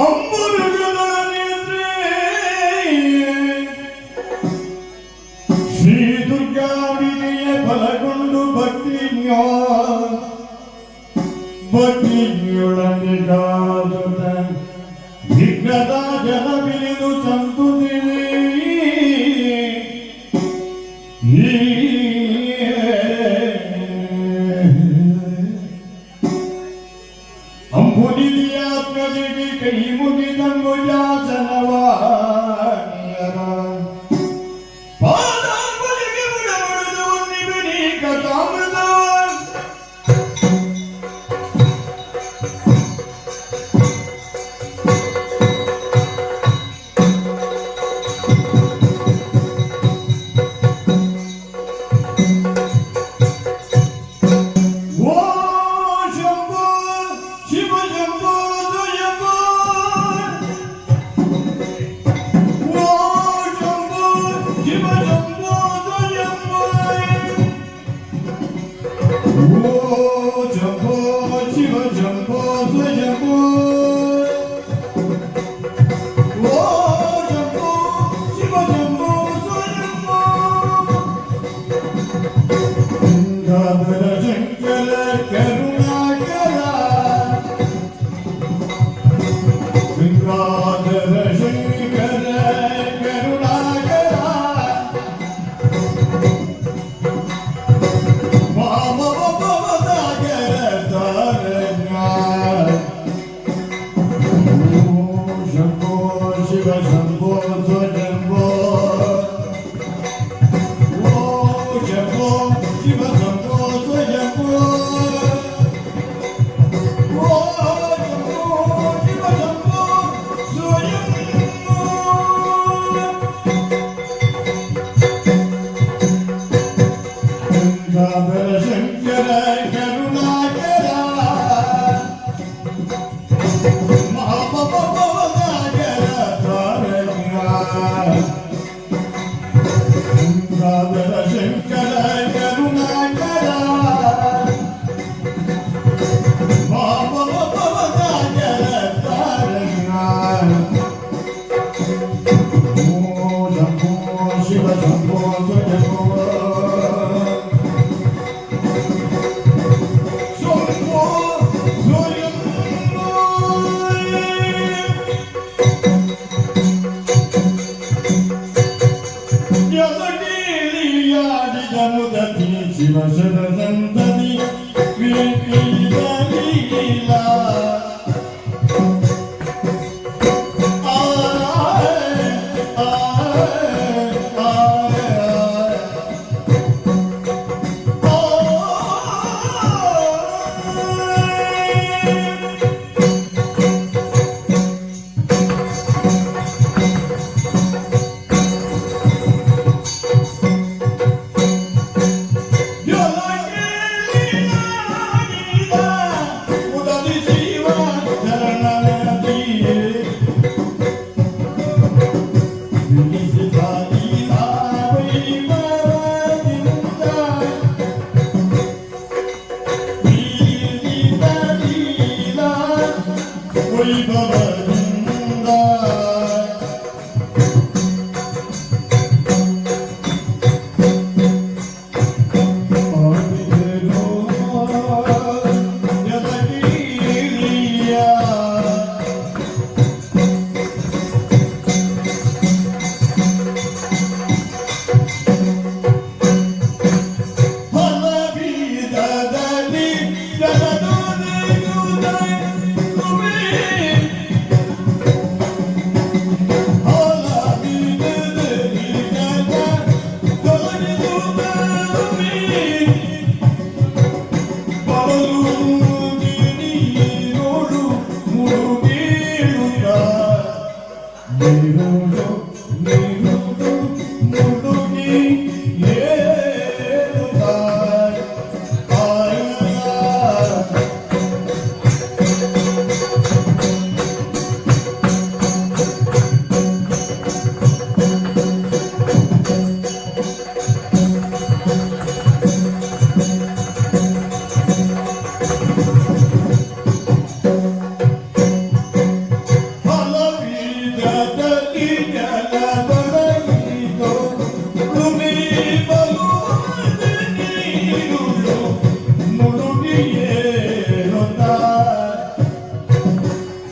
ಅಂಬುರುಗದರನೇತ್ರೆ ಶ್ರೀ ದುರ್ಗಾಂಬಿಕೆಯ ಬಲಗೊಂಡು ಭಕ್ತಿಯೊಳಗೆ ಕಾದುತ ವಿಘ್ನದ ಜನ ಬಿರಿದು ಸಂತುತ್ತಿದೆ ಅಂಬುನಿದಿಯಾತ್ಮದಿಗೆ ಕೈ ಮುಗಿದಂಬು ಯಾಸನವಾಣಿಯರ ಪಾದಾಂಬುಲಿಗೆ ಬುಡಬುಡದು ನಿಬಿಡಿ ಕಥಾಮೃತ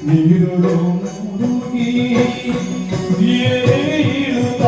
ನೀರು ಮುಳುಗಿ ಏಳುತ್ತ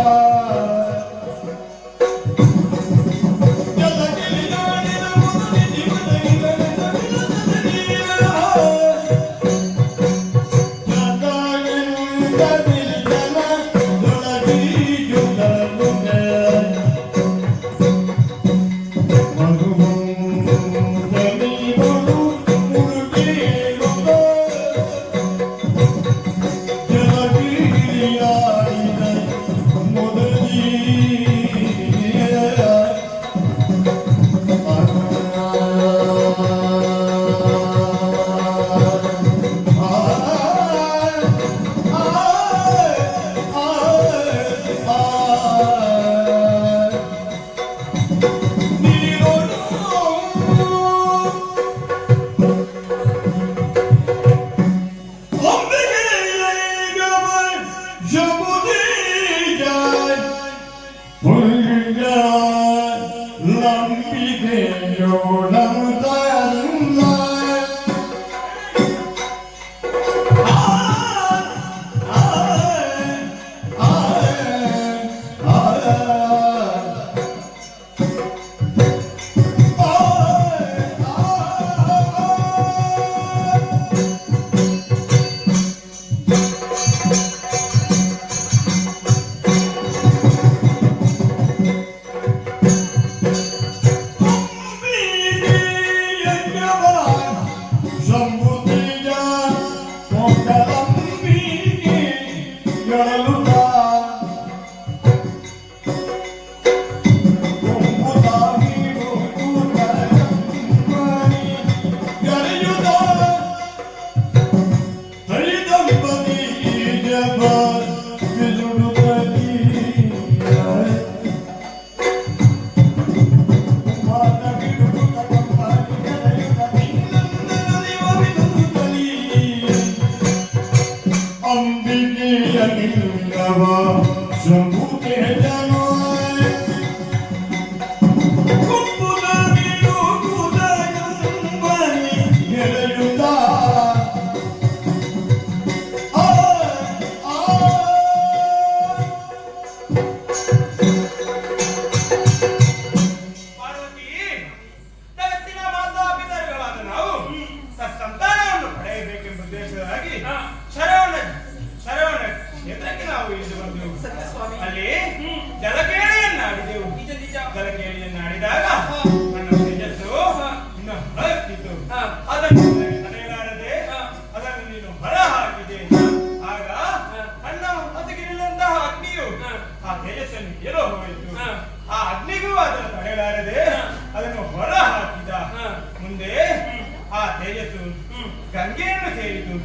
ಗಂಗೆಯನ್ನು ಸೇರಿತು.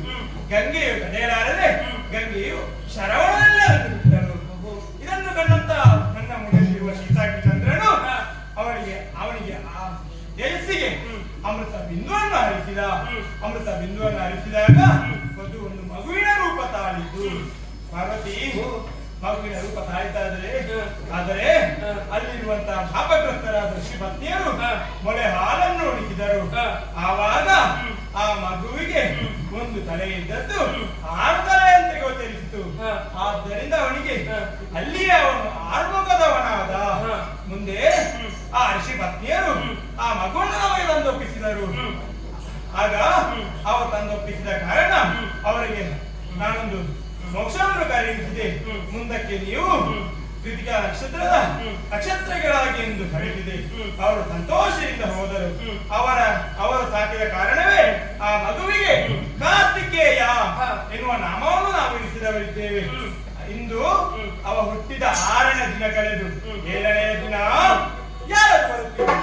ಗಂಗೆಯು ತಡೆಯಲಾರದೆ ಗಂಗೆಯು ಶರವಣದಲ್ಲಿ ಬಿಟ್ಟರು. ಇದನ್ನು ಕಂಡಂತ ನನ್ನ ಮುಂದೆಲ್ಲಿರುವ ಸೀತಾಕಿ ಚಂದ್ರನು ಅವನಿಗೆ ಆ ತೇಜಸ್ಸಿಗೆ ಅಮೃತ ಬಿಂದುವನ್ನು ಹರಿಸಿದ. ಅಮೃತ ಬಿಂದುವನ್ನು ಹರಿಸಿದಾಗ ಅದು ಒಂದು ಮಗುವಿನ ರೂಪ ತಾಳಿತು. ಪಾರ್ವತಿ ಮಗುವಿನ ರೂಪ ತಾಳಿತಾ ಆದರೆ ಅಲ್ಲಿರುವಂತಹ ಶಾಪಗ್ರಸ್ತರಾದ ಋಷಿಪತ್ನಿಯರು ಮೊಳೆ ಹಾಲನ್ನು ಒಣಗಿಸಿದರು. ಆವಾಗ ಆ ಮಗುವಿಗೆ ಒಂದು ತಲೆ ಇದ್ದದ್ದು 6 ತಲೆಯಂತೆ ಗೋಚರಿಸಿತು. ಆದ್ದರಿಂದ ಅವನಿಗೆ ಅಲ್ಲಿಯೇ ಅವನು ಆರ್ಮುಖದವನಾದ. ಮುಂದೆ ಆ ಋಷಿ ಪತ್ನಿಯರು ಆ ಮಗುವನ್ನು ನಮಗೆ ತಂದೊಪ್ಪಿಸಿದರು. ಆಗ ಅವರು ತಂದೊಪ್ಪಿಸಿದ ಕಾರಣ ಅವರಿಗೆ ನಾನೊಂದು ಮೋಕ್ಷವನ್ನು ಕರೆಯಿಸಿದೆ. ಮುಂದಕ್ಕೆ ನೀವು ಕೃತಿಕಾ ನಕ್ಷತ್ರಗಳಾಗಿ ಎಂದು ಕರೆದಿದೆ. ಅವರು ಸಂತೋಷದಿಂದ ಹೋದರು. ಅವರು ಸಾಕಿದ ಕಾರಣವೇ ಆ ಮಗುವಿಗೆ ಕಾರ್ತಿಕೇಯ ಎನ್ನುವ ನಾಮವನ್ನು ನಾವು ಇರಿಸಿದವರಿದ್ದೇವೆ. ಇಂದು ಅವ ಹುಟ್ಟಿದ 6ನೇ ದಿನ ಕಳೆದು 7ನೆಯ ದಿನ ಯಾರು ಬರುತ್ತೀವಿ?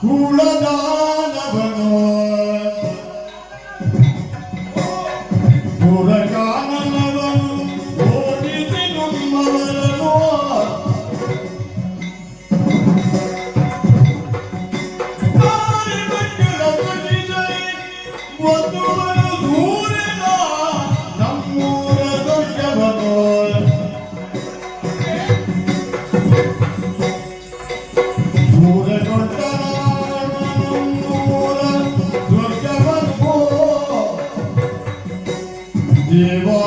ಕುಳದಾನವನು ಪುರಗಾನವನು ಓಡಿಸಿ ನಮ್ಮವರನು ವಧುವನು ದೂರಿನ ನಮ್ಮೂರ ದೊಡ್ಡವನು ದೂರ ದೊಡ್ಡವನು ನಮ್ಮೂರ ದೊಡ್ಡವನು ದೇವಾ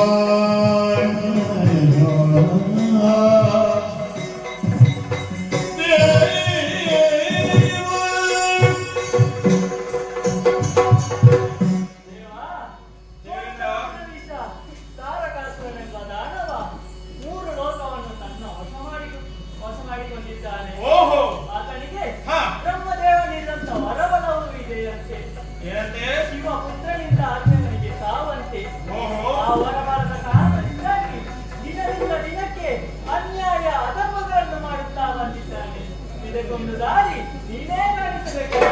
ಓಹೋ ಆತನಿಗೆ ಹಾ ಬ್ರಹ್ಮದೇವನಿಂದ ವರಬಲವೂ ಇದೆಯಂತೆ. ಏನಂತೆ ಶಿವ ಪುತ್ರನಿಂದ ಅರ್ಜುನನಿಗೆ ಸಾವಂತೆ. ಓಹೋ ಆ ವರಬಲದ ಕಾರಣದಿಂದಾಗಿ ದಿನದಿಂದ ದಿನಕ್ಕೆ ಅನ್ಯಾಯ ಅಧರ್ಮಗಳನ್ನು ಮಾಡುತ್ತಾ ಬಂದಿದ್ದಾನೆ. ಇದಕ್ಕೊಂದು ದಾರಿ ನೀನೇ ಕಾಣಿಸಬೇಕು.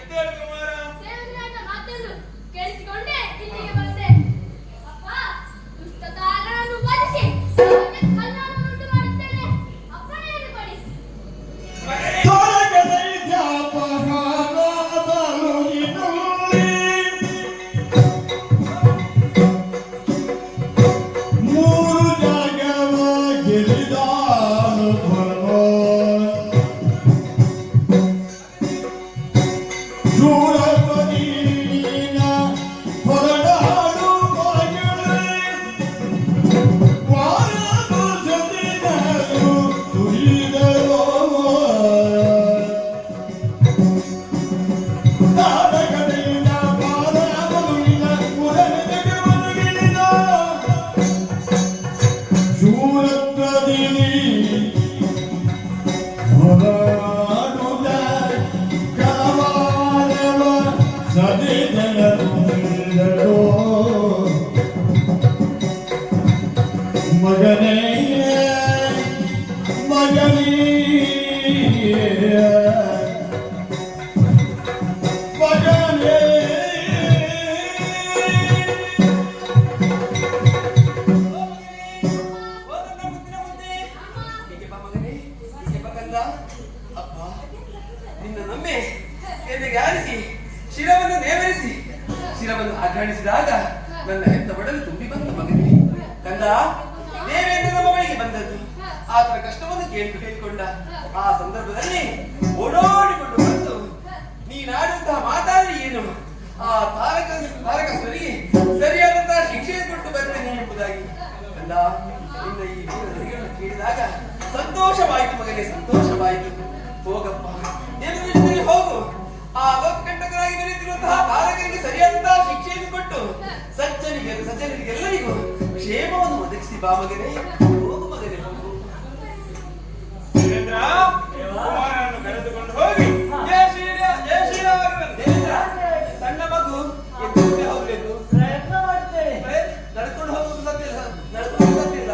ಎದ್ದೇಳು ಕುಮಾರ ದೇವರಾಜ ಮಾತನ್ನು ಕೇಳಿಸಿಕೊಂಡೆ ಇಲ್ಲಿಗೆ ಬಂದೆ. ಅಪ್ಪ, ದುಷ್ಟ ಕಾರಣವನ್ನು ವಧಿಸಿ ಸಮಾಜಕ್ಕೆ ಕಲ್ಯಾಣವನ್ನುಂಟು ಮಾಡುತ್ತೇನೆ. ಅಪ್ಪಣೆಯನ್ನು ಕೊಡಿ. ಮೂರು ಜಾಗವ ಗೆಲಿದಾನು ಶೂರಪದೀನ ಹೊರಡಾಡು ಮಗಳೇ ವಾರದು ಜತಿನರು ತುಳಿದರೋ ನಾಟಕದಿಂದ ಬಾರವದುಳಿನ ಪುರನೆಗೆ ಒದಗಿದ ಶೂರತ್ವದಿನಿ ಹೊರಡುದ ಕವಾರವ ಸದೆ ಜನರು ಮಗನೇ ಮಗನೇ ಮಗನೇ ನಿನ್ನ ನಮ್ಮೆ ಎದೆಗೆ ಆರಿಸಿ ಶಿರವನ್ನು ನೇವರಿಸಿ ಶಿರವನ್ನು ಆಘಾಣಿಸಿದಾಗ ನನ್ನ ಹೆತ್ತ ಬಡಲು ತುಂಬಿ ಬಂದ ಮಗನೇ ಕಂದ ದೇವೇಂದ್ರ ನಮ್ಮ ಬಳಿಗೆ ಬಂದದ್ದು ಆತನ ಕಷ್ಟವನ್ನು ಕೇಳಿಕೊಂಡ ಆ ಸಂದರ್ಭದಲ್ಲಿ ಓಡೋಡಿಕೊಂಡು ಬಂದು ನೀನಾಡುವಂತಹ ಮಾತಾಡಿ ಏನು ಆ ತಾರಕಸ್ವರಿಗೆ ಸರಿಯಾದಂತಹ ಶಿಕ್ಷೆ ಕೊಟ್ಟು ಬರ್ತೇನೆ ಎಂಬುದಾಗಿ ಕಂದ ಕಂದ ನಿನ್ನ ಈ ವೀರ ನುಡಿಗಳನ್ನು ಕೇಳಿದಾಗ ಸಂತೋಷವಾಯಿತು ಮಗನೇ, ಸಂತೋಷವಾಯಿತು. ಹೋಗಪ್ಪ, ದೇವರ ಜೊತೆಗೆ ಹೋಗು. ಆ ಲೋಕಕಂಟಕರಾಗಿ ಬೆರೆತಿರುವಂತಹ ಬಾಲಕರಿಗೆ ಸರಿಯಾದಂತಹ ಶಿಕ್ಷೆಯನ್ನು ಕೊಟ್ಟು ಸಜ್ಜನಿಗೆಲ್ಲರಿಗೂ ಕ್ಷೇಮವನ್ನು ಒದಗಿಸಿ ಬಾ ಮಗನೇ. ಹೋಗು ಮಗನೇ, ಹೋಗು. ವೀರೇಂದ್ರ ಕುಮಾರನನ್ನು ಕರೆದುಕೊಂಡು ಹೋಗಿ ಜಯ ಶ್ರೀರಾಮ ದೇವೇಂದ್ರ, ಸಣ್ಣ ಮಗು ಎದ್ದು ಹೋಗ್ಬೇಕು. ಪ್ರಯತ್ನ ಮಾಡ್ತೇನೆ. ನಡ್ಕೊಂಡು ಹೋಗುವುದು ಸಾಧ್ಯ ಇಲ್ಲ, ನಡ್ಕೊಂಡು ಸಾಧ್ಯ ಇಲ್ಲ.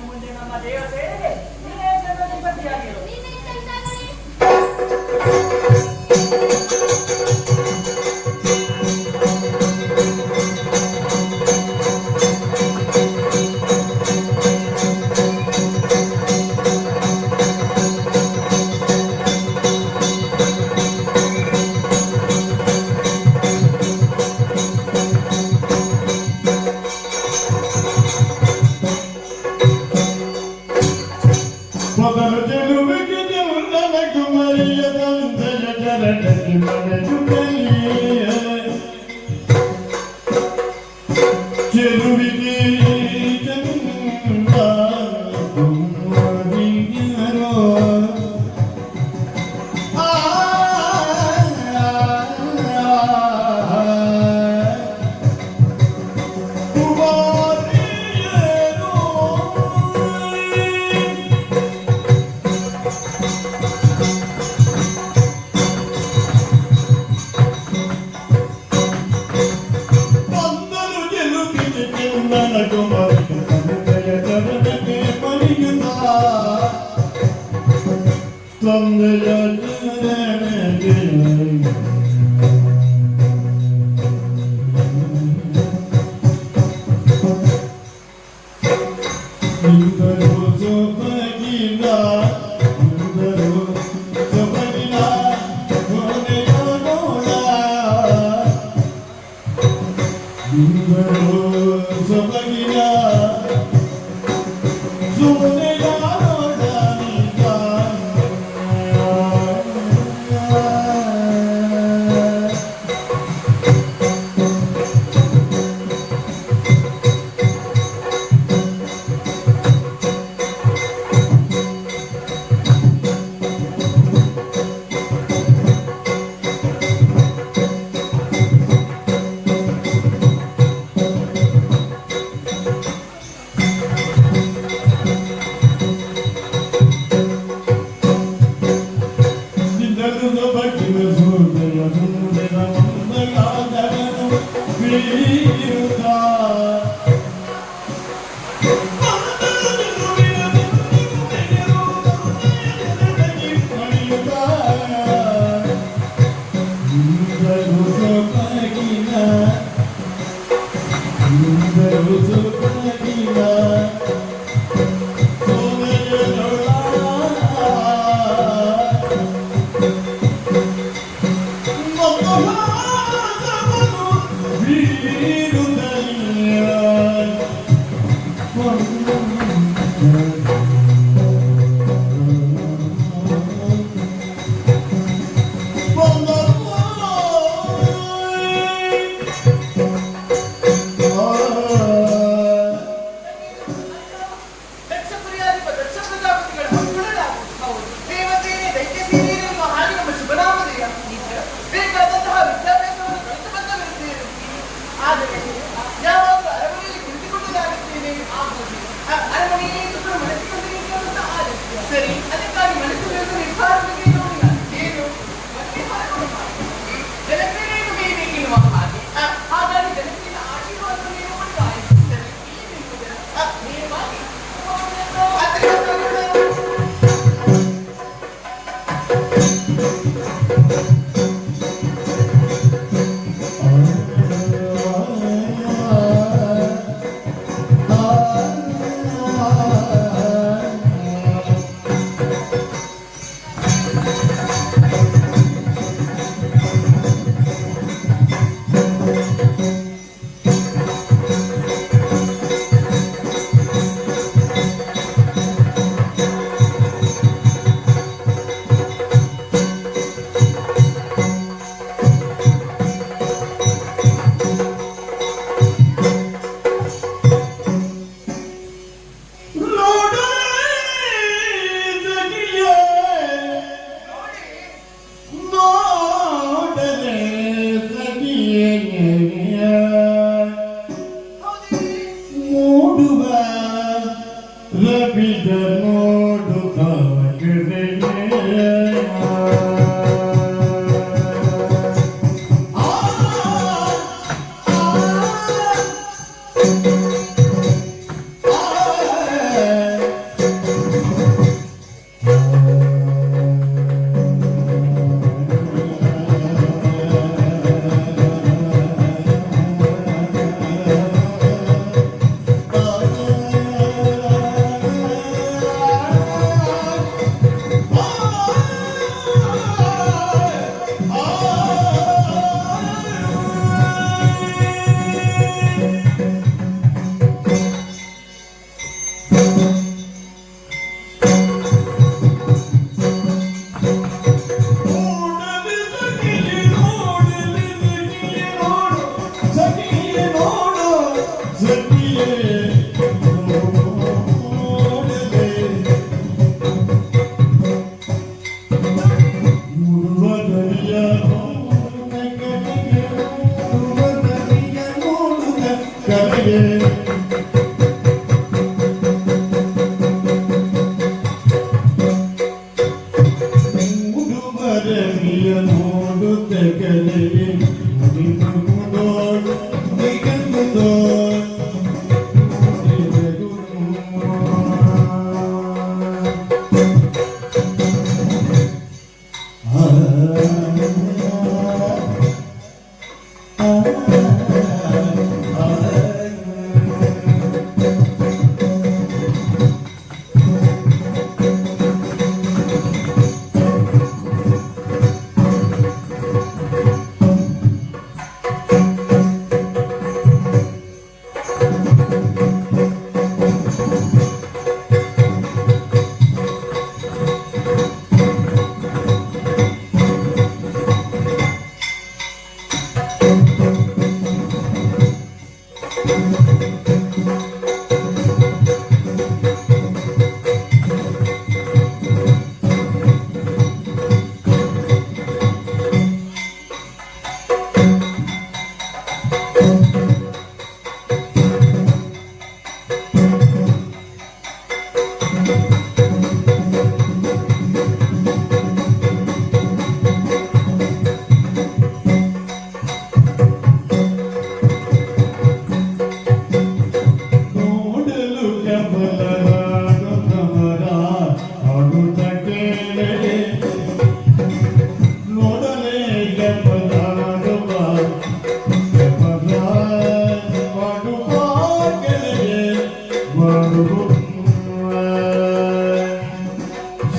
ಮುಂದೆ ನಮ್ಮ ದೇವತೆಗೆ ನೀನೇ ಜನಾಧಿಪತಿಯಾಗಿರು. ನೀನೇ ತಂದಾಗಲಿ. ಮೊದಲು ಚೆಲುವಿಗೆ ಚೆಲುವನ ಕುಮರಿಯ ತಂದೆಯ ಚರಣದಲ್ಲಿ ಮನೆಯುತ್ತಲಿಯ ಚೆಲುವಿಗೆ ಚಂದ ಕುಮಾರಿಯರೋ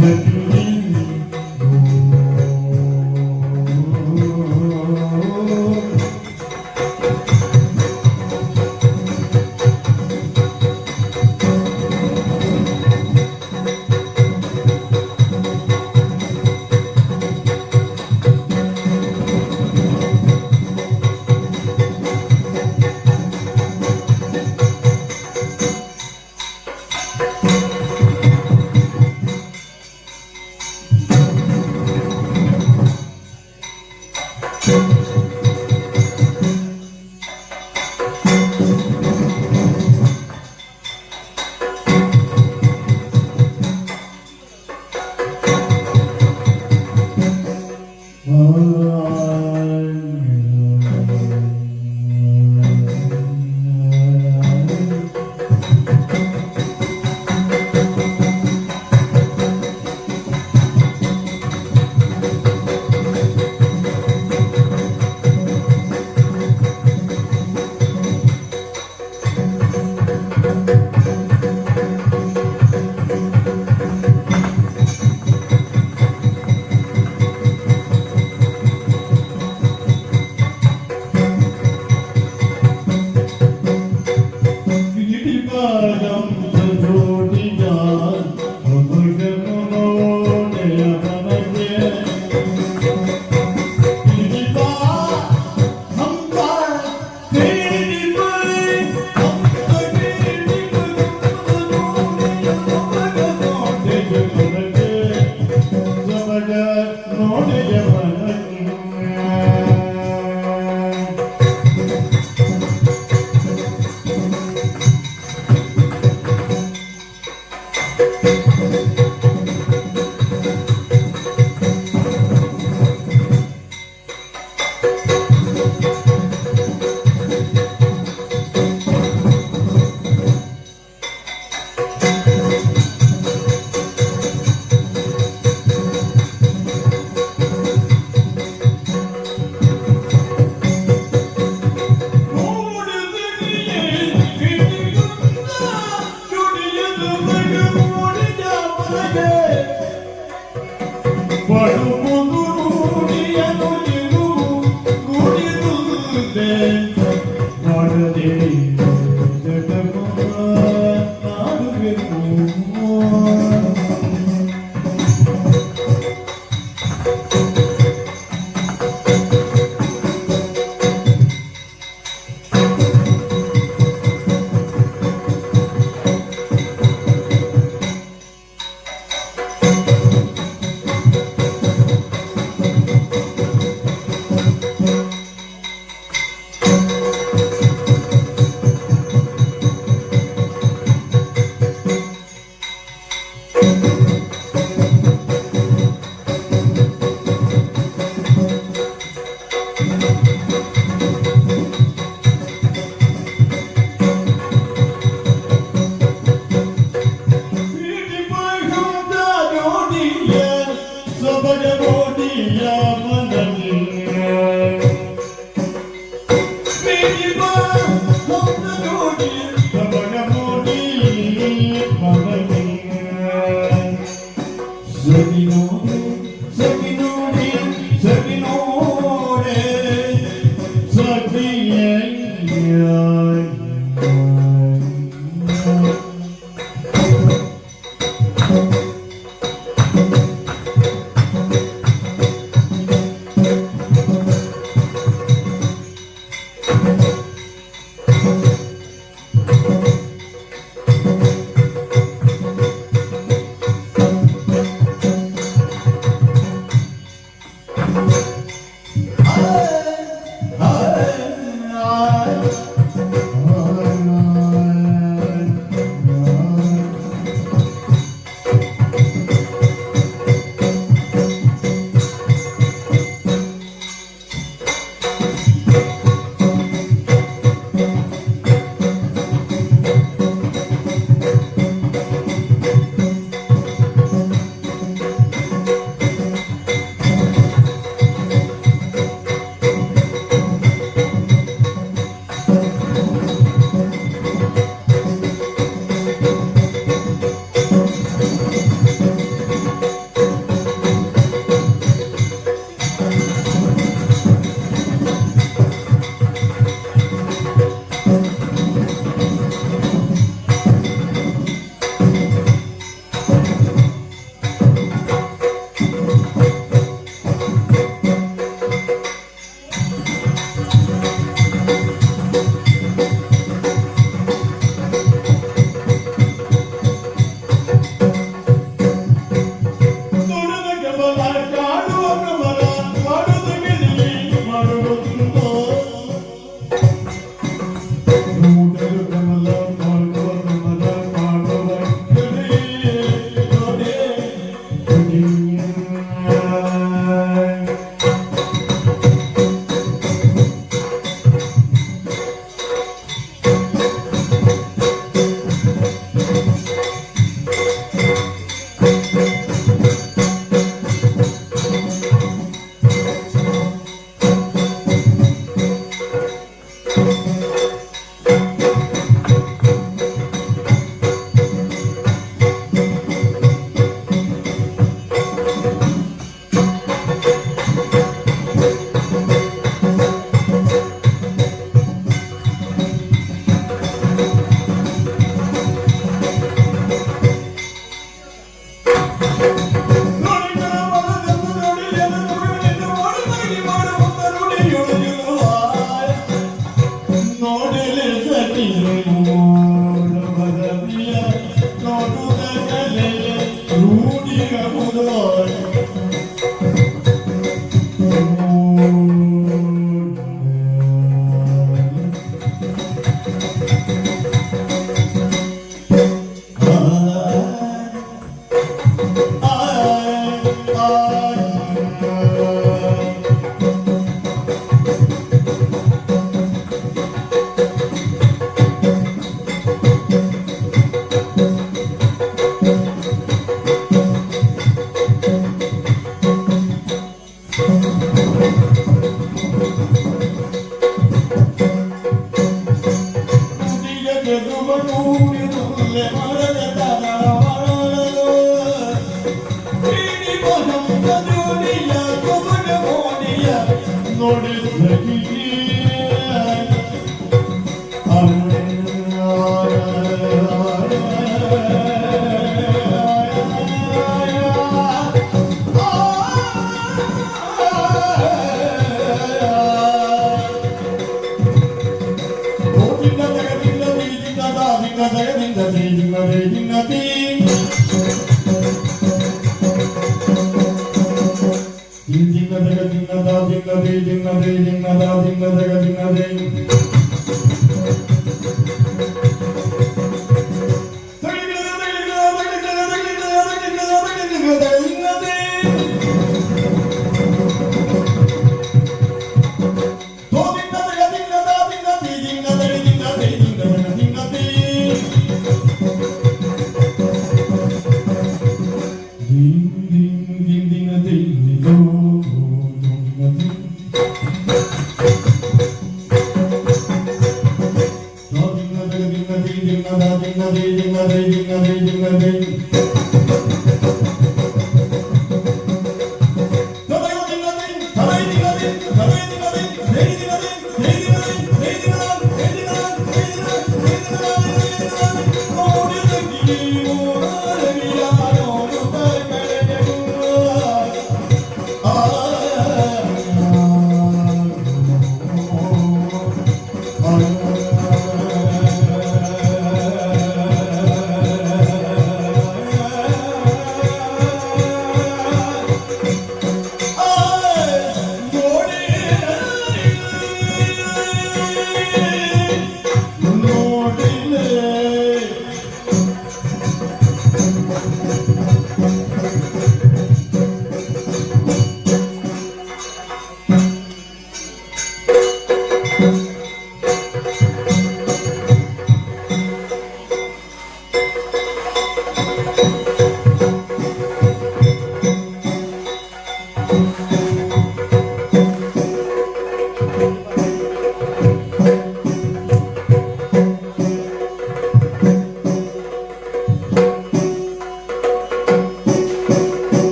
Bye.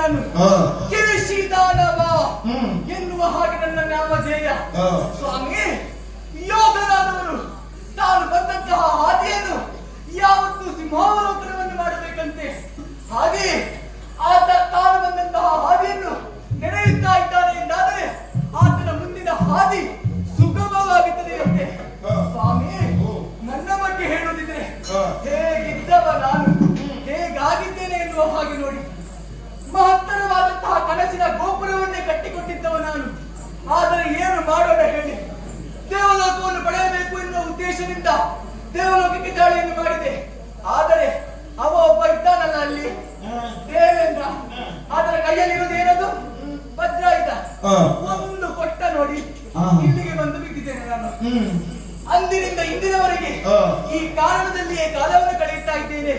ನಾನು ಹಾ. ಕಿರಿಶಿದಾನವ ಹ್ಮ್. ಎನ್ನುವ ಹಾಗೆ ನನ್ನ ನಾಮಧೇಯ. ಹಾ. ಸ್ವಾಮಿ, ಯೋಧನಾದವರು ತಾನು ಬಂದಂತಹ ಹಾದಿಯನ್ನು ಯಾವತ್ತೂ ಸಿಂಹಾವಲೋಕನವನ್ನು ಮಾಡಬೇಕಂತೆ. ಹಾಗೆ ಆತ ತಾನು ಬಂದಂತಹ ಹಾದಿಯನ್ನು ನಡೆಯುತ್ತಾ ಇದ್ದಾನೆ ಎಂದಾದರೆ ಆತನ ಮುಂದಿನ ಹಾದಿ ಸುಗಮವಾಗುತ್ತದೆಯಂತೆ. ಹಾ. ಸ್ವಾಮಿ, ಓ. ನನ್ನ ಬಗ್ಗೆ ಹೇಳುವುದಿದ್ರೆ ಹಾ. ಹೇಗಿದ್ದವ ನಾನು ಹೇಗಾಗಿದ್ದೇನೆ ಎನ್ನುವ ಹಾಗೆ ನೋಡಿ. ಮಹತ್ತರವಾದಂತಹ ಕನಸಿನ ಗೋಪುರವನ್ನೇ ಕಟ್ಟಿಕೊಟ್ಟಿದ್ದವ ನಾನು. ಆದರೆ ಏನು ಮಾಡೋಣ ಹೇಳಿ? ದೇವಲೋಕವನ್ನು ಪಡೆಯಬೇಕು ಎನ್ನುವ ಉದ್ದೇಶದಿಂದ ದೇವಲೋಕಕ್ಕೆ ದಾಳಿಯನ್ನು ಮಾಡಿದೆ. ಆದರೆ ಅವ ಒಬ್ಬ ಇದ್ದಾನಲ್ಲ ಅಲ್ಲಿ, ದೇವೇಂದ್ರ. ಅದರ ಕೈಯಲ್ಲಿರುವುದು ಏನದು? ವಜ್ರಾಯುಧ. ಹಾ. ಒಂದು ಕೊಟ್ಟ ನೋಡಿ, ಹಾ. ಇಲ್ಲಿಗೆ ಬಂದು ಬಿದ್ದಿದ್ದೇನೆ ನಾನು. ಹ್ಮ್. ಅಂದಿನಿಂದ ಇಂದಿನವರೆಗೆ ಹಾ. ಈ ಕಾರಣದಲ್ಲಿಯೇ ಕಾಲವನ್ನು ಕಳೆಯುತ್ತಾ ಇದ್ದೇನೆ,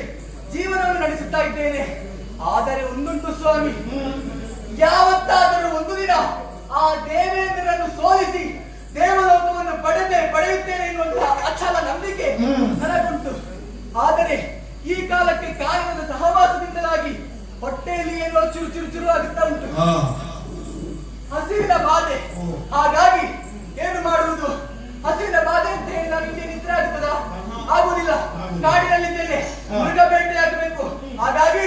ಜೀವನವನ್ನು ನಡೆಸುತ್ತಾ ಇದ್ದೇನೆ. ಆದರೆ ಒಂದುಂಟು ಸ್ವಾಮಿ, ಯಾವತ್ತಾದರೂ ಒಂದು ದಿನ ಆ ದೇವೇಂದ್ರನನ್ನು ಸೋಲಿಸಿ ದೇವಲೋಕವನ್ನು ಪಡೆಯುತ್ತೇನೆ ಎನ್ನುವಂತಹ ಅಚಲ ನಂಬಿಕೆ ನನಗುಂಟು. ಆದರೆ ಈ ಕಾಲಕ್ಕೆ ಕಾರಣದ ಸಹವಾಸದಿಂದಲಾಗಿ ಹೊಟ್ಟೆಯಲ್ಲಿ ಏನೋ ಚುರು ಆಗುತ್ತಾ ಉಂಟು. ಹಾ. ಹಸಿವಿನ ಬಾಧೆ. ಹಾಗಾಗಿ ಏನು ಮಾಡುವುದು? ಹಸಿವಿನ ಬಾಧೆ ಅಂತ ಹೇಳಿ ನಾನು ಇಲ್ಲಿ ನಿದ್ರೆ ಆಗ್ತದ? ಆಗುವುದಿಲ್ಲ. ಕಾಡಿನಲ್ಲಿದ್ದೇನೆ, ಮೃಗ ಬೇಟೆ ಆಗಬೇಕು. ಹಾಗಾಗಿ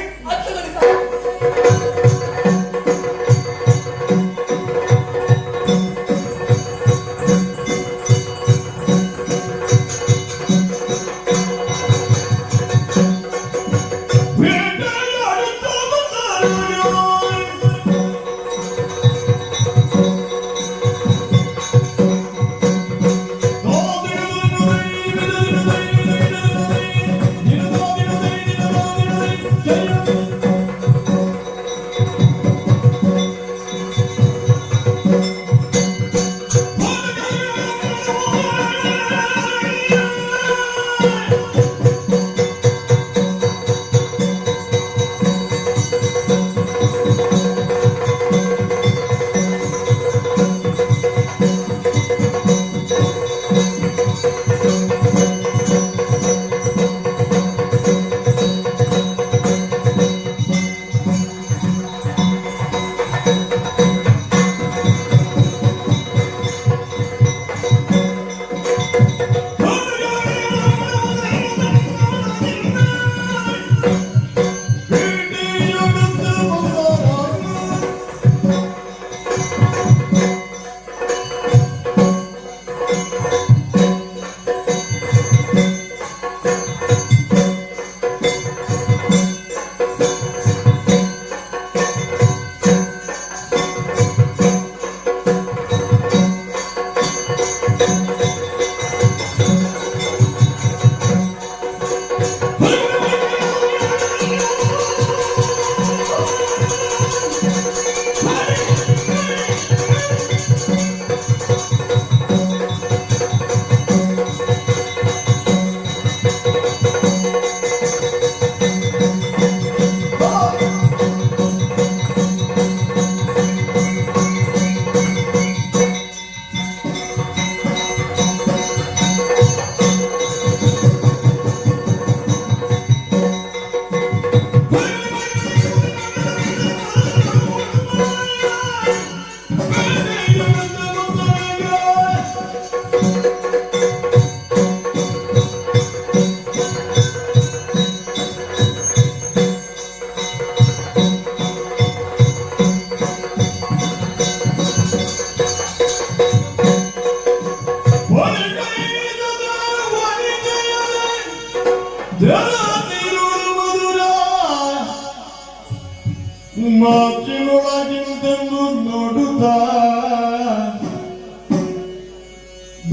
ಮಾತಿನೊಳಗಿಂದೆಂದು ನೋಡುತ್ತ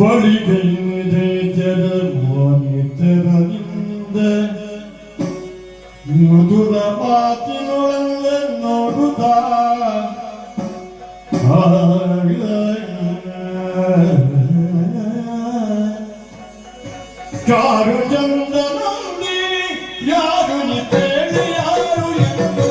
ಬಳಿಗೈದೆ ಜನ ಮೋನಿತರನಿಂದ ಮಧುರ ಮಾತಿನೊಳಂದ ನೋಡುತ್ತ ಚಾರು ಚಂದನಂದಿ ಯಾರು ನಿಪೇಳಿ ಯಾರು ಎಂದೋ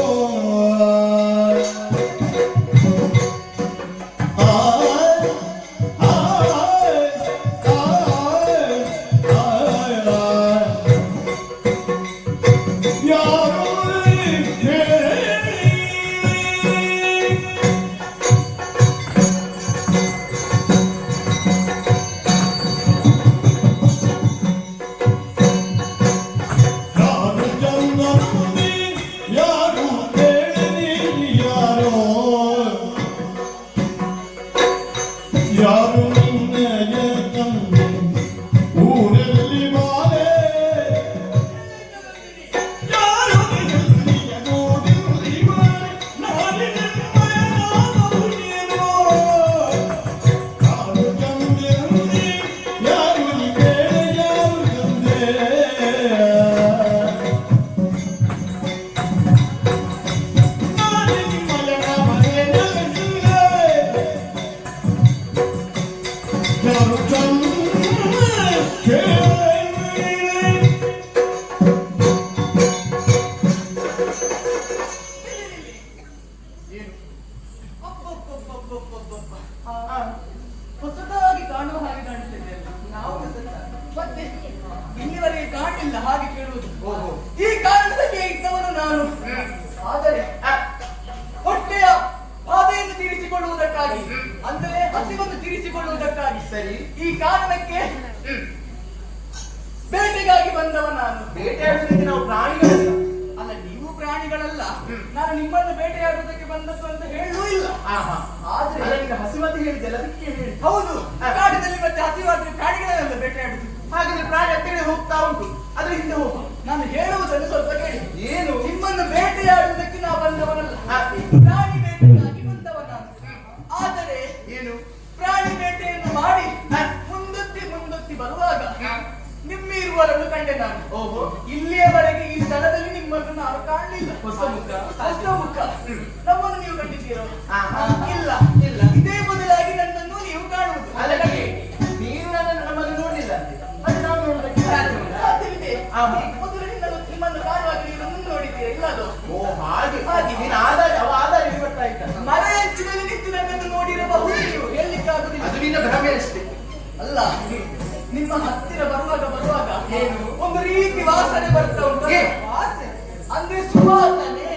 ಯಾರು ಬೇಟೆಯಾಡುವುದಕ್ಕೆ ನಾವು ಪ್ರಾಣಿಗಳಲ್ಲ. ಅಲ್ಲ, ನೀವು ಪ್ರಾಣಿಗಳಲ್ಲ, ನಾನು ನಿಮ್ಮನ್ನು ಬೇಟೆಯಾಡುವುದಕ್ಕೆ ಬಂದದ್ದು ಅಂತ ಹೇಳಲೂ ಇಲ್ಲ. ಆದ್ರೆ ಈಗ ಹಸಿವಾದ ಹೇಳಿದ್ದೆಲ್ಲ ಅದಕ್ಕೆ ಹೇಳಿ. ಹೌದು, ಕಾಡಿನಲ್ಲಿ ಮತ್ತೆ ಹಸಿವಾದ್ರೆ ಪ್ರಾಣಿಗಳನ್ನೆಲ್ಲ ಬೇಟೆಯಾಡುದು. ಹಾಗಿದ್ರೆ ಪ್ರಾಣಿ ಹತ್ತಿರ ಹೋಗ್ತಾ ಉಂಟು, ಅದ್ರ ಹಿಂದೆ ಹೋಗು. ನಾನು ಹೇಳುವುದನ್ನು ಸ್ವಲ್ಪ ಕೇಳಿ. ಏನು? ನಿಮ್ಮನ್ನು ಬೇಟೆಯಾಡುವುದಕ್ಕೆ ನಾವು ಬಂದವನಲ್ಲ, ಪ್ರಾಣಿ ಬೇಟೆಗಾಗಿ ಬಂದವ ನಾನು. ಆದರೆ ಏನು, ಪ್ರಾಣಿ ಬೇಟೆಯನ್ನು ಮಾಡಿ ಮುಂದೊತ್ತಿ ಬರುವಾಗ ನಿಮ್ಮಿರುವರನ್ನು ಕಂಡೆ ನಾನು. ಓಹೋ, ಇಲ್ಲಿಯವರೆಗೆ ಈ ಸ್ಥಳದಲ್ಲಿ ನಿಮ್ಮನ್ನು ನಾನು ಕಾಣಲಿಲ್ಲ. ಹೊಸ ಮುಖ ನಮ್ಮನ್ನು ನೀವು ಕಂಡಿದ್ದೀರೋ? ಇಲ್ಲ ಇಲ್ಲ, ಇದೇ ಮೊದಲಾಗಿ ನನ್ನನ್ನು ನೀವು ಕಾಣುವುದು. ನೀನು ನಮ್ಮನ್ನು ನೋಡಲಿಲ್ಲ ಅಂತೆ, ಅದು ನಾವು ನೋಡೋದಕ್ಕೆ ಸಾಧ್ಯವಿದೆ. ಮೊದಲು ನಿಮ್ಮನ್ನು ಕಾಣುವಾಗ ನೀವು ಮುಂದೆ ನೋಡಿದ್ದೀರಾ? ಇಲ್ಲ ಅದು. ಓ ಹಾಗೆ ಮರ ಹೆಂಚಿನಲ್ಲಿ ನಿಂತು ನನ್ನನ್ನು ನೋಡಿರಬಹುದು, ನೀವು ಹೇಳಲಿಕ್ಕಾಗುದಿಲ್ಲ. ಅದು ನಿನ್ನ ಭ್ರಮೆ ಅಷ್ಟೇ. ಅಲ್ಲ, ನಿಮ್ಮ ಹತ್ತಿರ ಬರುವಾಗ ಏನು ಒಂದು ರೀತಿ ವಾಸನೆ ಬರ್ತಾ ಉಂಟು. ಅಂದ್ರೆ ಸುವಾಸನೆ,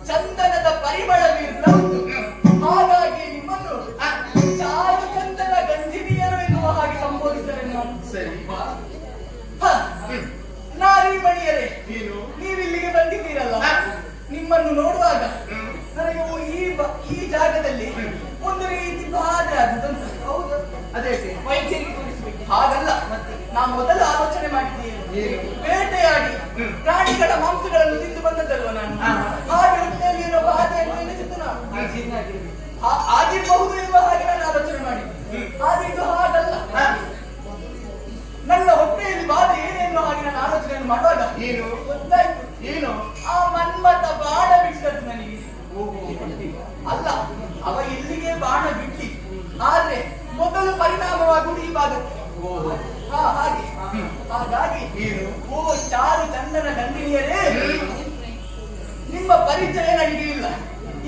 ಚಂದನದ ಪರಿಮಳ ಬೀರ್ತಾ ಉಂಟು. ಹಾಗಾಗಿ ನಿಮ್ಮನ್ನು ಚಾರು ಚಂದನ ಗಂಧಿನಿಯರು ಎನ್ನುವ ಹಾಗೆ ಸಂಬೋಧಿಸಿದರೆ ನಾನು. ಸರಿ, ನಾರಿ ಮಣಿಯರೇ, ನೀವಿಲ್ಲಿಗೆ ಬಂದಿದ್ದೀರಲ್ಲ, ನಿಮ್ಮನ್ನು ನೋಡುವಾಗ ನನಗೆ ಈ ಜಾಗದಲ್ಲಿ ಒಂದು ರೀತಿ ಬಾಧೆ ಆಗುತ್ತಂತ. ಹೌದು, ಅದೇ ವೈದ್ಯರಿಗೆ ತೋರಿಸಬೇಕು. ಹಾಗಲ್ಲ, ನಾನು ಮೊದಲು ಆಲೋಚನೆ ಮಾಡಿದ್ದೇನೆ, ಬೇಟೆಯಾಡಿ ಪ್ರಾಣಿಗಳ ಮಾಂಸಗಳನ್ನು ತಿಂದು ಬಂದದ್ದಲ್ವ ನಾನು. ಹಾಗೆ ಹೊಟ್ಟೆಯಲ್ಲಿ ಇರೋ ಬಾಧೆಯನ್ನು ಎನಿಸಿದ್ದು ನಾನು ಆಗಿರಬಹುದು ಎನ್ನುವ ಹಾಗೆ ನಾನು ಆಲೋಚನೆ ಮಾಡಿದ್ದೆ. ಆದ್ರೆ ಇದು ಹಾಗಲ್ಲ. ನನ್ನ ಹೊಟ್ಟೆಯಲ್ಲಿ ಬಾಧೆ ಏನೆನ್ನುವ ಹಾಗೆ ನಾನು ಆಲೋಚನೆಯನ್ನು ಮಾಡುವಾಗ ಏನು ಗೊತ್ತಾಯ್ತು. ಏನು? ಆ ಮನ್ಮಥ ಬಾಣ ಬಿಟ್ಟದ್ದು ನನಗೆ. ಅಲ್ಲ, ಅವ ಇಲ್ಲಿಗೆ ಬಾಣ ಬಿಟ್ಟಿ, ಆದ್ರೆ ಮೊದಲು ಪರಿಣಾಮವಾಗುವುದು ಈ ಭಾಗಕ್ಕೆ. ಹಾಗಾಗಿ ಓ ಚಾರು ಚಂದನ ಗಂಧಿನಿಯರೇ, ನಿಮ್ಮ ಪರಿಚಯ ನನಗೆ ಇಲ್ಲ.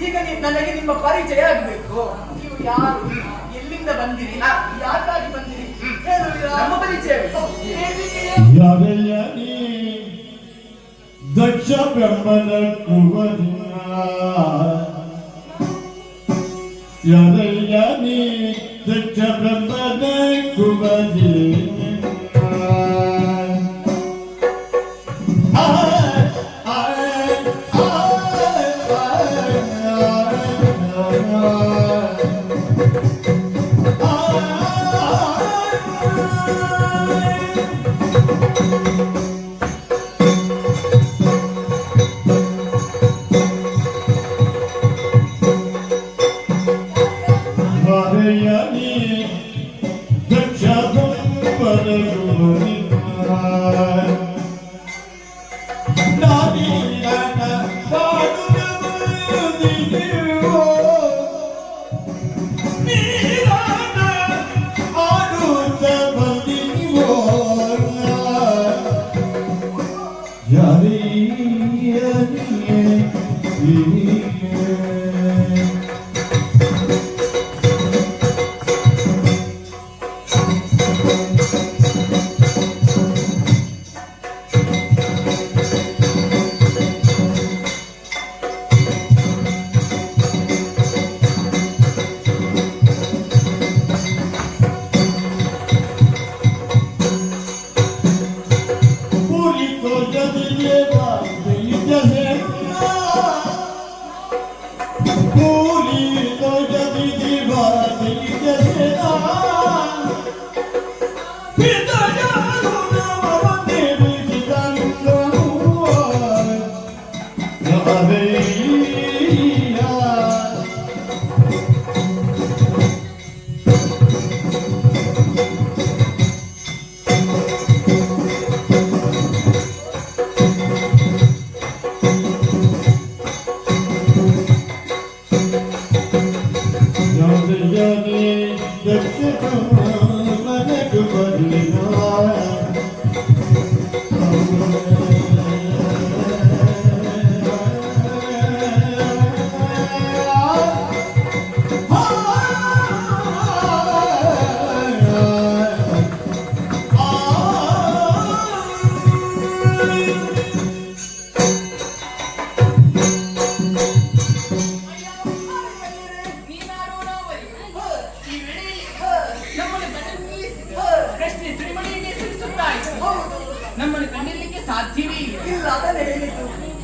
ಈಗ ನನಗೆ ನಿಮ್ಮ ಪರಿಚಯ ಆಗ್ಬೇಕು. ನೀವು ಯಾರು, ಎಲ್ಲಿಂದ ಬಂದಿರಿ, ಯಾಕಾಗಿ ಬಂದಿರಿ ಹೇಳುವಿರಾ? ನಮ್ಮ ಪರಿಚಯ ಯಾರಯ್ಯ ನೀ ದಕ್ಷ ಬ್ರಹ್ಮನ ಕುವರಿನ, ಯಾರಯ್ಯ ನೀ ದಕ್ಷ ಬ್ರಹ್ಮನ ಕುವರಿನ. ಯಾರಯ್ಯ ನೀ ದಕ್ಷ ಬ್ರಹ್ಮನ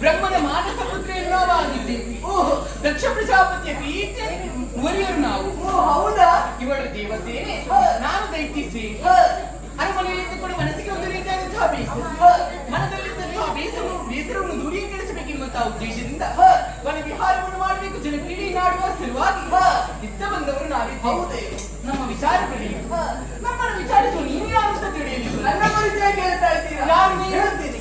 ಬ್ರಹ್ಮನ ಮಾನಸ ಪುತ್ರಿಯನ್ನು ನಾವು ಆಗಿದ್ದೇವೆ. ಓಹ್, ದಕ್ಷ ಪ್ರಜಾಪತಿಯ ಪ್ರೀತಿಯ ಮುರಿಯರು ನಾವು. ಹೌದಾ? ಇವಳು ದೇವಸೇನೆ, ನಾನು ದೈತ್ಯಸೇನೆ. ಅರಮನೆಯಲ್ಲಿದ್ದುಕೊಂಡು ಮನಸ್ಸಿಗೆ ಒಂದು ರೀತಿಯಾದಂತಹ ಬೇಸರ, ಮನದಲ್ಲಿದ್ದಂತಹ ಬೇಸರವನ್ನು ದೂರೀಕರಿಸಬೇಕೆಂಬಂತಹ ಉದ್ದೇಶದಿಂದ ವನ ವಿಹಾರವನ್ನು ಮಾಡಬೇಕು, ಜನಕ್ರೀಡೆಯನ್ನು ಆಡುವ ಸಲುವಾಗಿ ಇದ್ದ ಬಂದವರು ನಾವೇ. ಹೌದೇ? ನಮ್ಮ ವಿಚಾರಗಳಿಗೆ ನಮ್ಮನ್ನು ವಿಚಾರಿಸುವ ನೀವು ಯಾರು ಅಂತ ತಿಳಿಯಲಿಲ್ಲ. ನನ್ನ ಪರಿಚಯ ಕೇಳ್ತಾ ಇದ್ದೀರಾ? ಯಾರು ನೀವು ಹೇಳ್ತೀನಿ.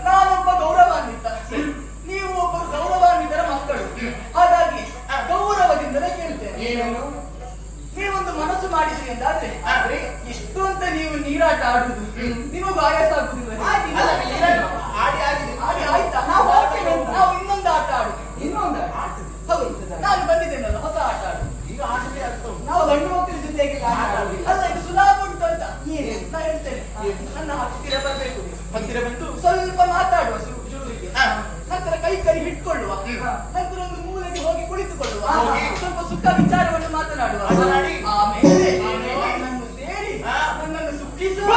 ನಾನೊಬ್ಬ ಗೌರವಾನ್ವಿತ, ನೀವು ಒಬ್ಬರು ಗೌರವಾನ್ವಿತರ ಮಕ್ಕಳು. ಹಾಗಾಗಿ ಗೌರವದಿಂದಲೇ ಕೇಳ್ತೇನೆ. ನೀವೊಂದು ಮನಸ್ಸು ಮಾಡಿದ್ರಿ ಅಂತಾದ್ರೆ ಇಷ್ಟು ಅಂತ ನೀವು ನೀರಾಟ ಆಡುದು ನಿಮಗೂ ಆಯಾಸ ಆಗುದಿಲ್ಲ. ಆಯ್ತಾ? ನಾವು ಇನ್ನೊಂದು ಆಟ ಆಡುದು. ಇನ್ನೊಂದು ಆಟ? ಹೌದು, ನಾನು ಬಂದಿದ್ದೇನಲ್ಲ ಹೊಸ ಆಟ ಆಡುದು. ಈಗ ಆಟವೇ ಆಗ್ತದೆ. ನಾವು ಗಂಡು ಮಕ್ಕಳ ಜೊತೆಗೆ ಅಲ್ಲ, ಇದು ಸುಲಭ ಉಂಟು ಅಂತ ನಾ ಹೇಳ್ತೇನೆ. ನನ್ನ ಹತ್ತಿರ ಬರ್ಬೇಕು. ಹತ್ತಿರ ಬಂದು ಸ್ವಲ್ಪ ಮಾತಾಡುವ ಶುರುವಿಗೆ, ನಂತರ ಕೈ ಹಿಟ್ಕೊಳ್ಳುವ, ನಂತರ ಒಂದು ಮೂಲೆಗೆ ಹೋಗಿ ಕುಳಿತುಕೊಳ್ಳುವ, ಸ್ವಲ್ಪ ಸುಖ ವಿಚಾರವನ್ನು ಮಾತನಾಡುವ. ಆಮೇಲೆ ನನ್ನನ್ನು ಸೇರಿ ನನ್ನನ್ನು ಸುಖಿಸುವ.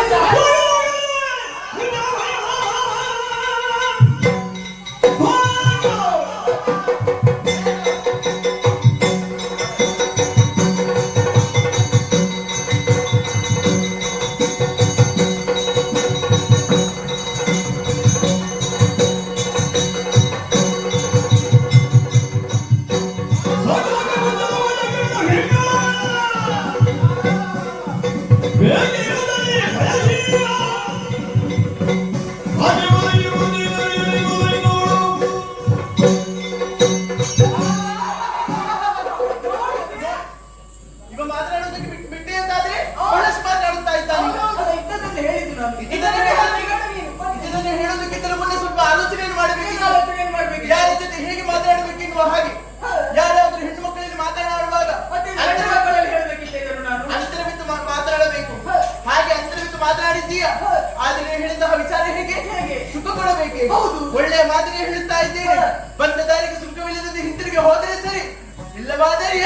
ಒಳ್ಳೆಯ ಮಾತಿಗೆ ಹೇಳುತ್ತಾ ಇದ್ದೇನೆ. ಬಂದ ದಾರಿಗೆ ಸುಖವಿಲ್ಲದೆ ಹಿಂತಿರುಗಿ ಹೋದರೆ ಸರಿ, ಇಲ್ಲವಾದರೆ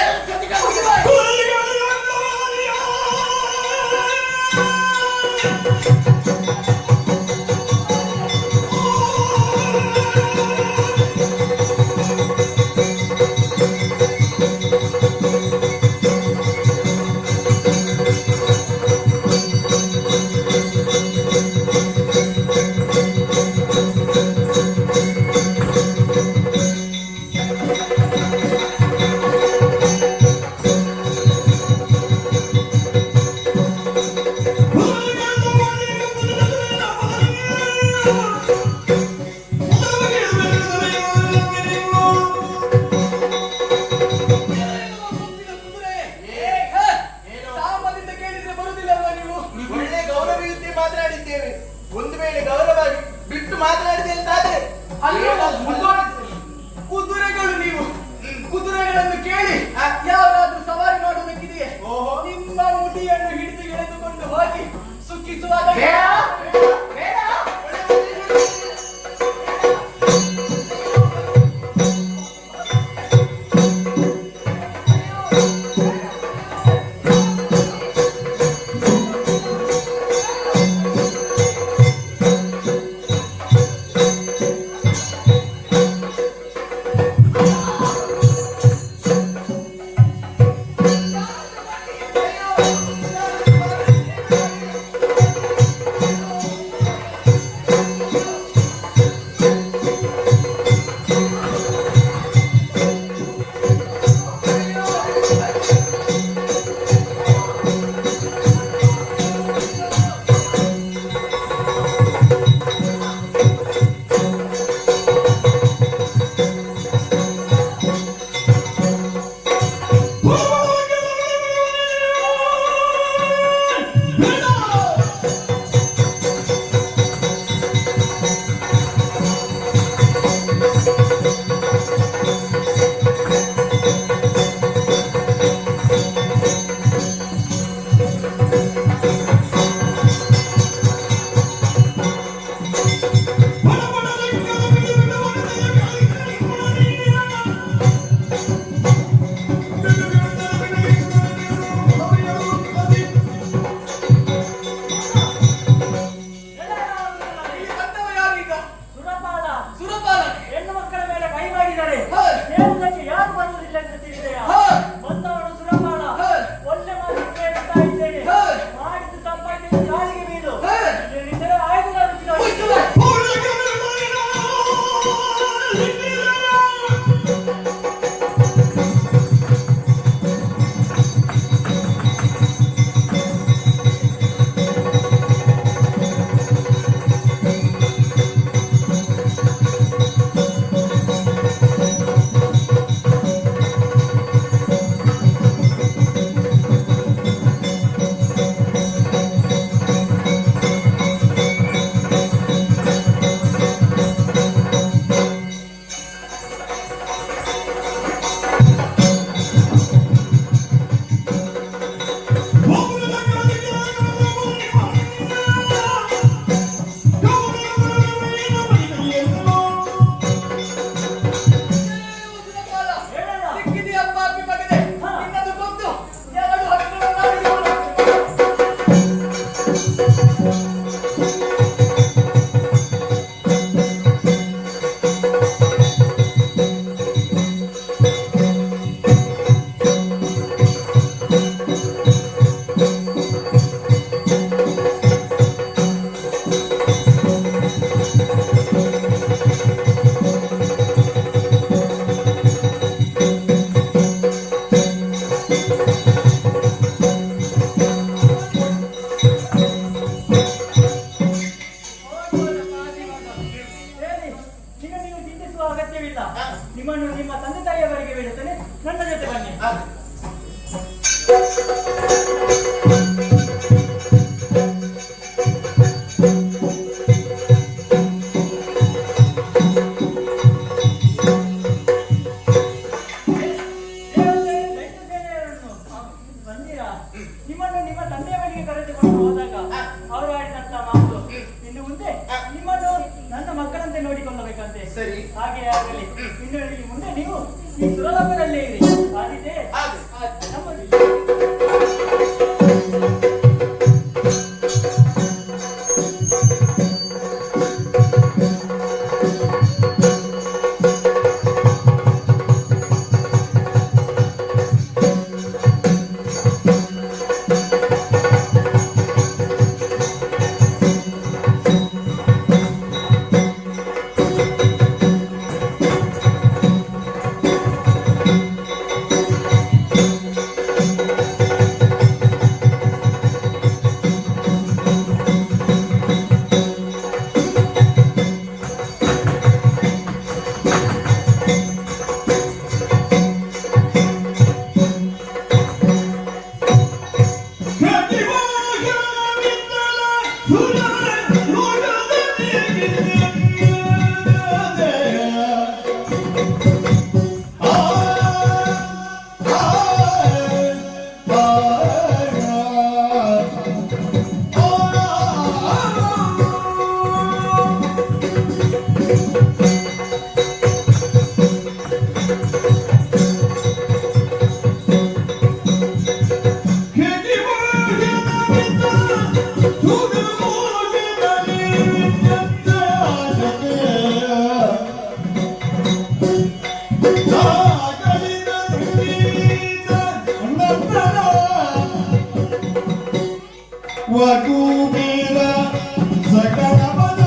ಇಲ್ಲಿ ಬಂದವ ಯಾರು ಈಗ? ಸುರಪಾಲ ಸುರಪಾಲ. ಹೆಣ್ಣು ಮಕ್ಕಳ ಮೇಲೆ ಕೈ ಮಾಡಿದ್ದಾರೆ. ಹಾ. ಹೇಳುವುದಕ್ಕೆ ಯಾರು ಬರುವುದಿಲ್ಲ ಅಂತ ತಿಳಿದೆಯಾ? ಹಾ. ಬಂದವನು ಸುರಪಾಲ. ಹಾ. ಒಳ್ಳೆ ಮಾತು ಕೇಳ್ತಾ ಇದ್ದೇನೆ. ಹಾ. ಮಾಡಿದ್ದು ತಪ್ಪಾಯ್ತು, ಕಾಲಿಗೆ ಬೀಳು. ಹಾ. ಇಲ್ಲದಿದ್ದರೆ ಆಯುಧಗಳನ್ನು ಬಿಡು. ಸುರಪಾಲ. ಹೇಳಣ್ಣ. ಸಿಕ್ಕಿದೆಯಪ್ಪ ಅಪ್ಪಿ ಮಗನೇ. ಹಾ. ನಿನ್ನದು ಕೊಂದು ಎರಡು ಹಕ್ಕುಗಳನ್ನಾಡಿದವನು. ಹೇಳಿ, ನೀವು ಚಿಂತಿಸುವ ಅಗತ್ಯವಿಲ್ಲ. ನಿಮ್ಮನ್ನು ನಿಮ್ಮ ತಂದೆ ತಾಯಿಯವರಿಗೆ ಬಿಡುತ್ತೇನೆ. ನನ್ನ ಜೊತೆ ಬನ್ನಿ. ಬಂದಿರಾ? ನಿಮ್ಮನ್ನು ನಿಮ್ಮ ತಂದೆಯ ಬಳಿಗೆ ಕರೆದುಕೊಂಡು ಹೋದಾಗ ಅವರು ಆಡಿದಂತ ಮಾತು ಇನ್ನು ಮುಂದೆ ನಿಮ್ಮನ್ನು ನನ್ನ ಮಕ್ಕಳಂತೆ ನೋಡಿಕೊಳ್ಳಬೇಕಂತೆ. ಸರಿ. ಹಾಗೆ ಆಗಲಿ. ಇನ್ನು ಈ ಮುಂದೆ ನೀವು ಈ ಸುರಲೋಕದಲ್ಲೇ ಇರಿ. ಆದಿತೆ ನಮ್ಮದು. ವಧು ಮೇರ ಸಕಲ ಪದ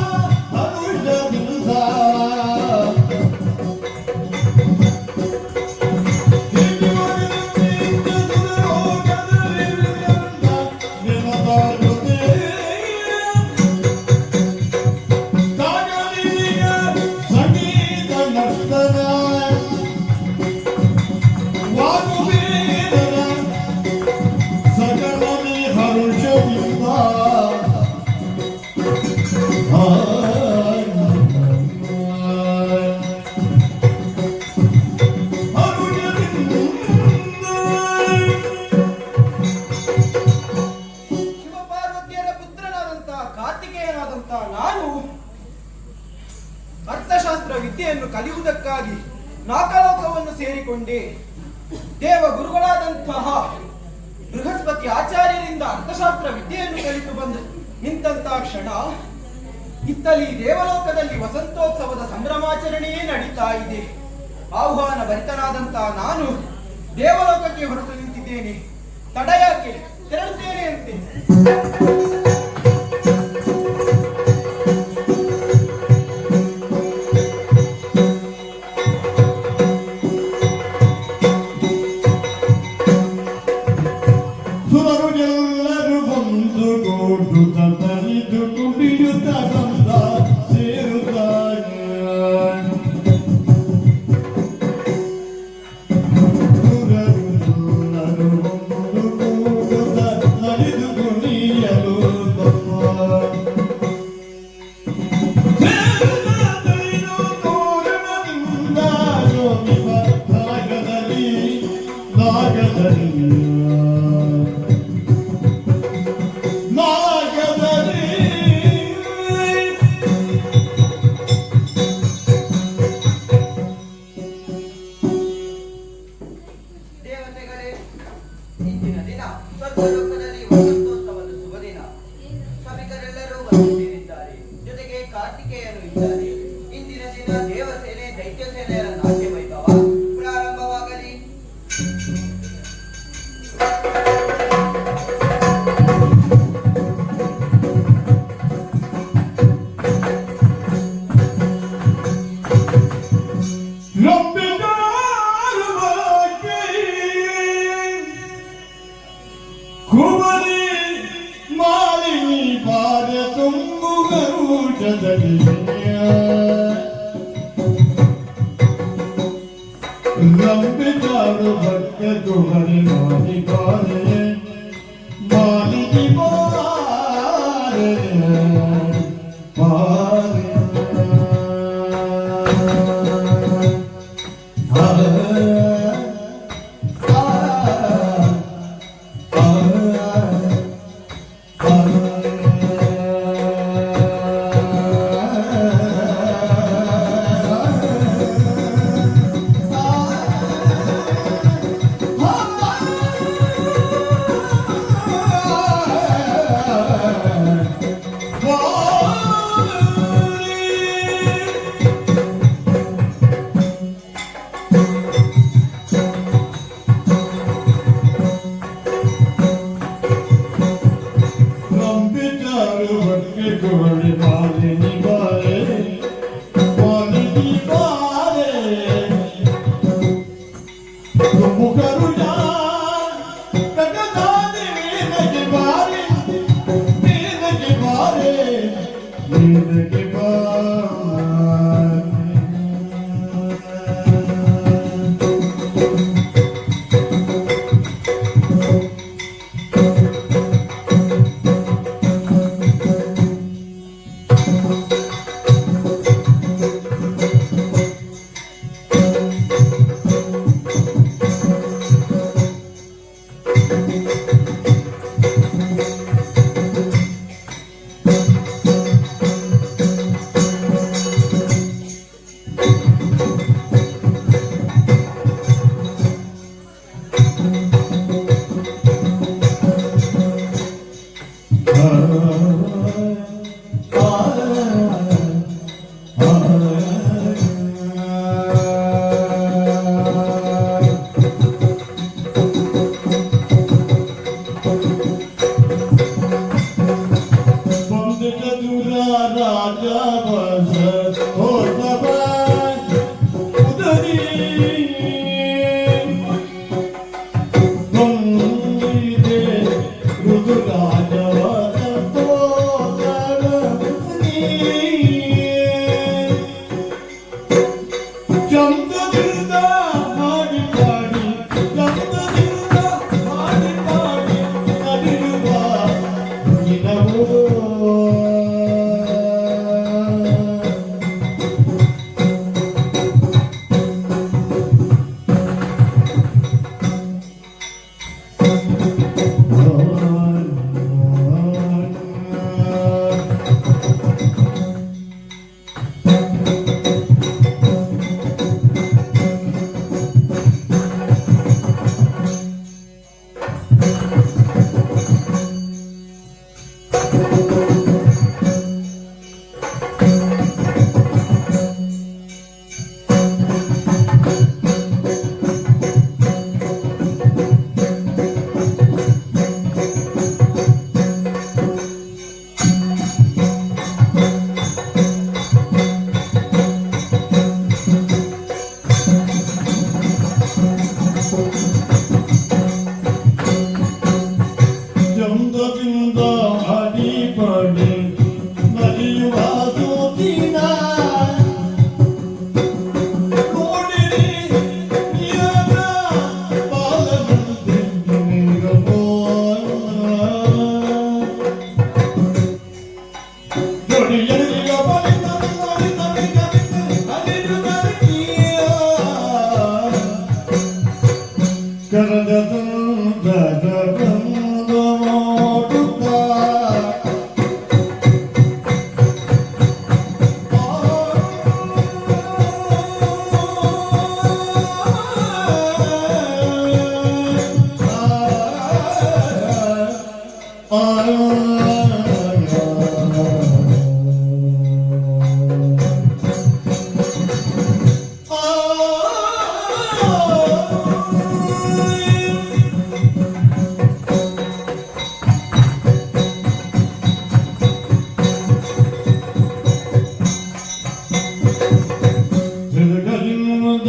ಹರುಷ ದಿವಸ ಅರ್ಥಶಾಸ್ತ್ರ ವಿದ್ಯೆಯನ್ನು ಕಲಿಯುವುದಕ್ಕಾಗಿ ನಾಕಲೋಕವನ್ನು ಸೇರಿಕೊಂಡೆ. ದೇವ ಗುರುಗಳಾದಂತಹ ಬೃಹಸ್ಪತಿ ಆಚಾರ್ಯರಿಂದ ಅರ್ಥಶಾಸ್ತ್ರ ವಿದ್ಯೆಯನ್ನು ಕಲಿತು ಬಂದು ನಿಂತಹ ಕ್ಷಣ ಇತ್ತಲಿ ದೇವಲೋಕದಲ್ಲಿ ವಸಂತೋತ್ಸವದ ಸಂಭ್ರಮಾಚರಣೆಯೇ ನಡೀತಾ ಇದೆ. ಆಹ್ವಾನ ಭರಿತನಾದಂತಹ ನಾನು ದೇವಲೋಕಕ್ಕೆ ಹೊರಟು ನಿಂತಿದ್ದೇನೆ. ತಡ ಯಾಕೆ, ತೆರಳುತ್ತೇನೆ ಅಂತೆ. ಸುರರು ಎಲ್ಲರೂ ಬಂದು ಕೂಡುತ್ತ ತರಿದು ಕುಡಿಯುತ್ತ ಬಂದ ಸೇರುತ್ತಾಗ ಸುರರು ಎಲ್ಲರೂ ಬಂದು ಕೂಡುತ್ತ ತರಿದು ಕುಣಿಯಲು ದೇವತೆಗಳೇ, ಇಂದಿನ ದಿನ ಸ್ವರ್ಗಲೋಕದಲ್ಲಿ ವಸಂತೋತ್ಸವದ ಶುಭ ದಿನ. ಸಭಿಕರೆಲ್ಲರೂ ಬಂದು ಸೇರಿದ್ದಾರೆ. ಜೊತೆಗೆ ಕಾರ್ತಿಕೇಯನು ಇದ್ದಾರೆ. ಇಂದಿನ ದಿನ ದೇವಸೇನೆ ದೈತ್ಯ ಸೇನೆಯರ ನಾಟ್ಯ ವೈಭವ ಪ್ರಾರಂಭವಾಗಲಿ. ಕುಮರಿ ಮಾಲಿನಿ ಪಾದ ತುಂಬುಗರೂಟದಲ್ಲಿ ರಂಬಿತಾರು ಭಕ್ತ ಕುಮರಿ ಮಾಲಿ ಪಾದೆ ಮಾಲಿನಿ ಪಾದೆ ಪಾದೆ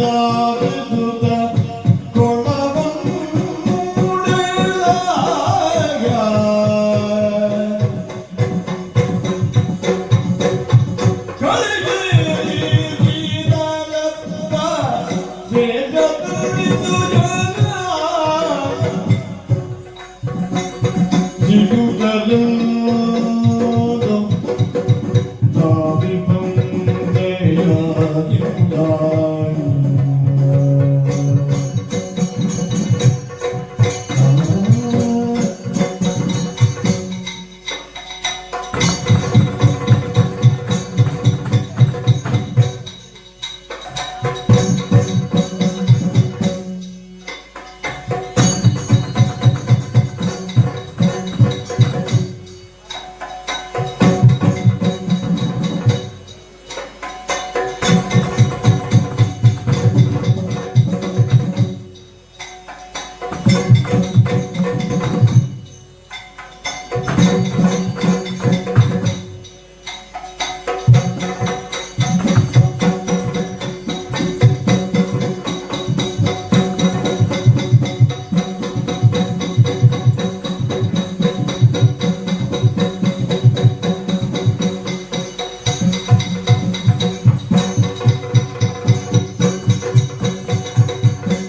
ತಿರುಗಲಿರುವುದಾಗಿಸುತ್ತ ಕೊಳವನ್ನು ಮೂಡಿದಾಗ ಕಳಿಗೆಯಿದಾಗತ್ತ ಸೇಗತುಳಿದು ಜನ ಸಿಗುತ್ತಲುವುದು ದಾವಿ ಬಂದೆಯಾಗಿದ್ದ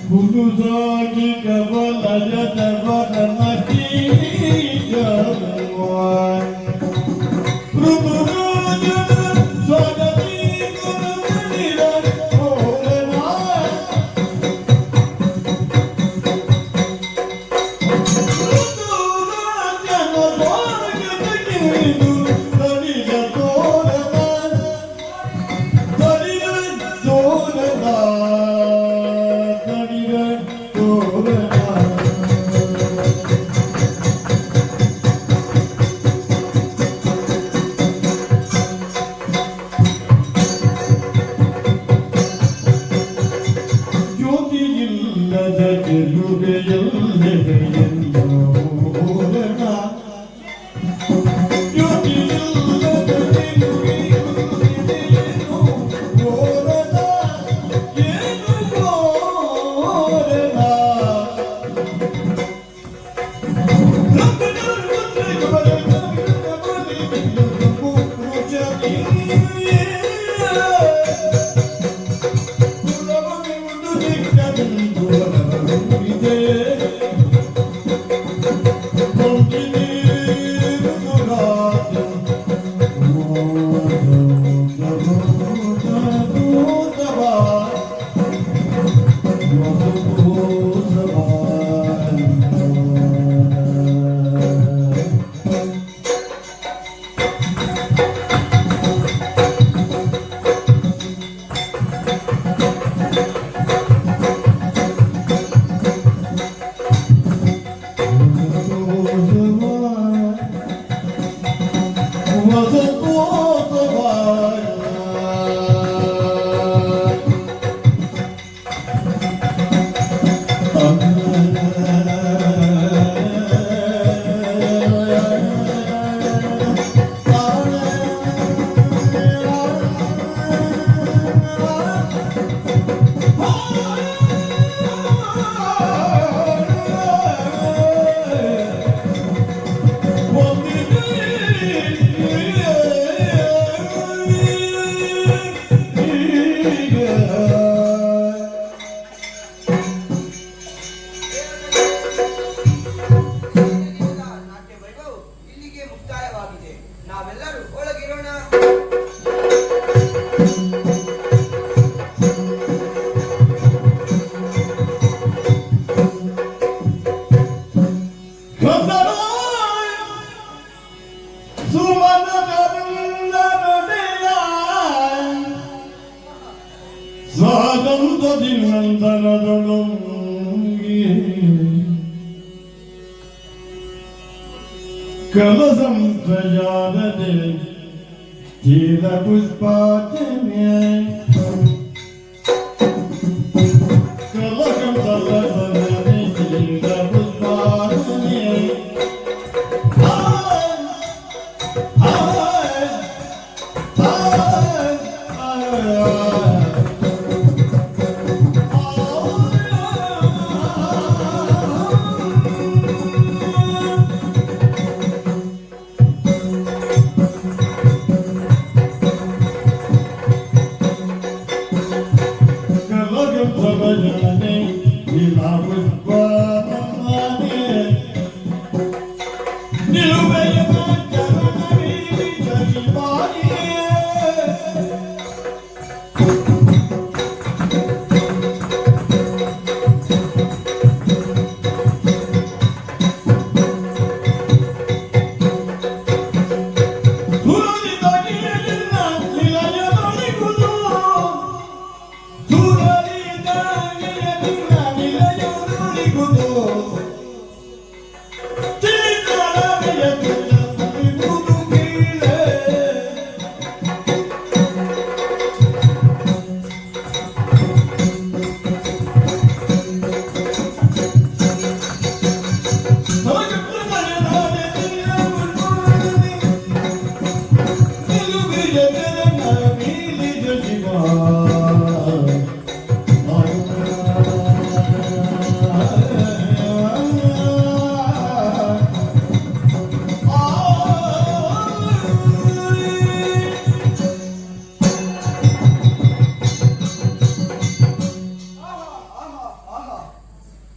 ಹುಡುಸಾಗಿ ಕವಲಯದವರ ಜ್ಯೋತಿಯಿಲ್ಲದ ಚೆಲುವೆಯಲ್ಲೆದೆಯನ್ನು ಓರಣ ಜ್ಯೋತಿಯಿಲ್ಲದ ಚೆಲುವೆಯಲ್ಲೆದೆಯನ್ನು ಓರಣ ಏನು ಓರಣ ನಾಟ್ಯ ವೈಭವ್ ಇಲ್ಲಿಗೆ ಮುಕ್ತಾಯವಾಗಿದೆ. ನಾವೆಲ್ಲರೂ ಒಳಗಿರೋಣ. ಸ್ವಾಗಂತದಿನಂತನದಳು ಕಲಸಂತ್ರಯಾರದೆ ತೀರ ಪುಷ್ಪಾಚನೆ ಕಲಕಂತಲಸನೆ ತೀರ ಪುಷ್ಪಾಚನೆ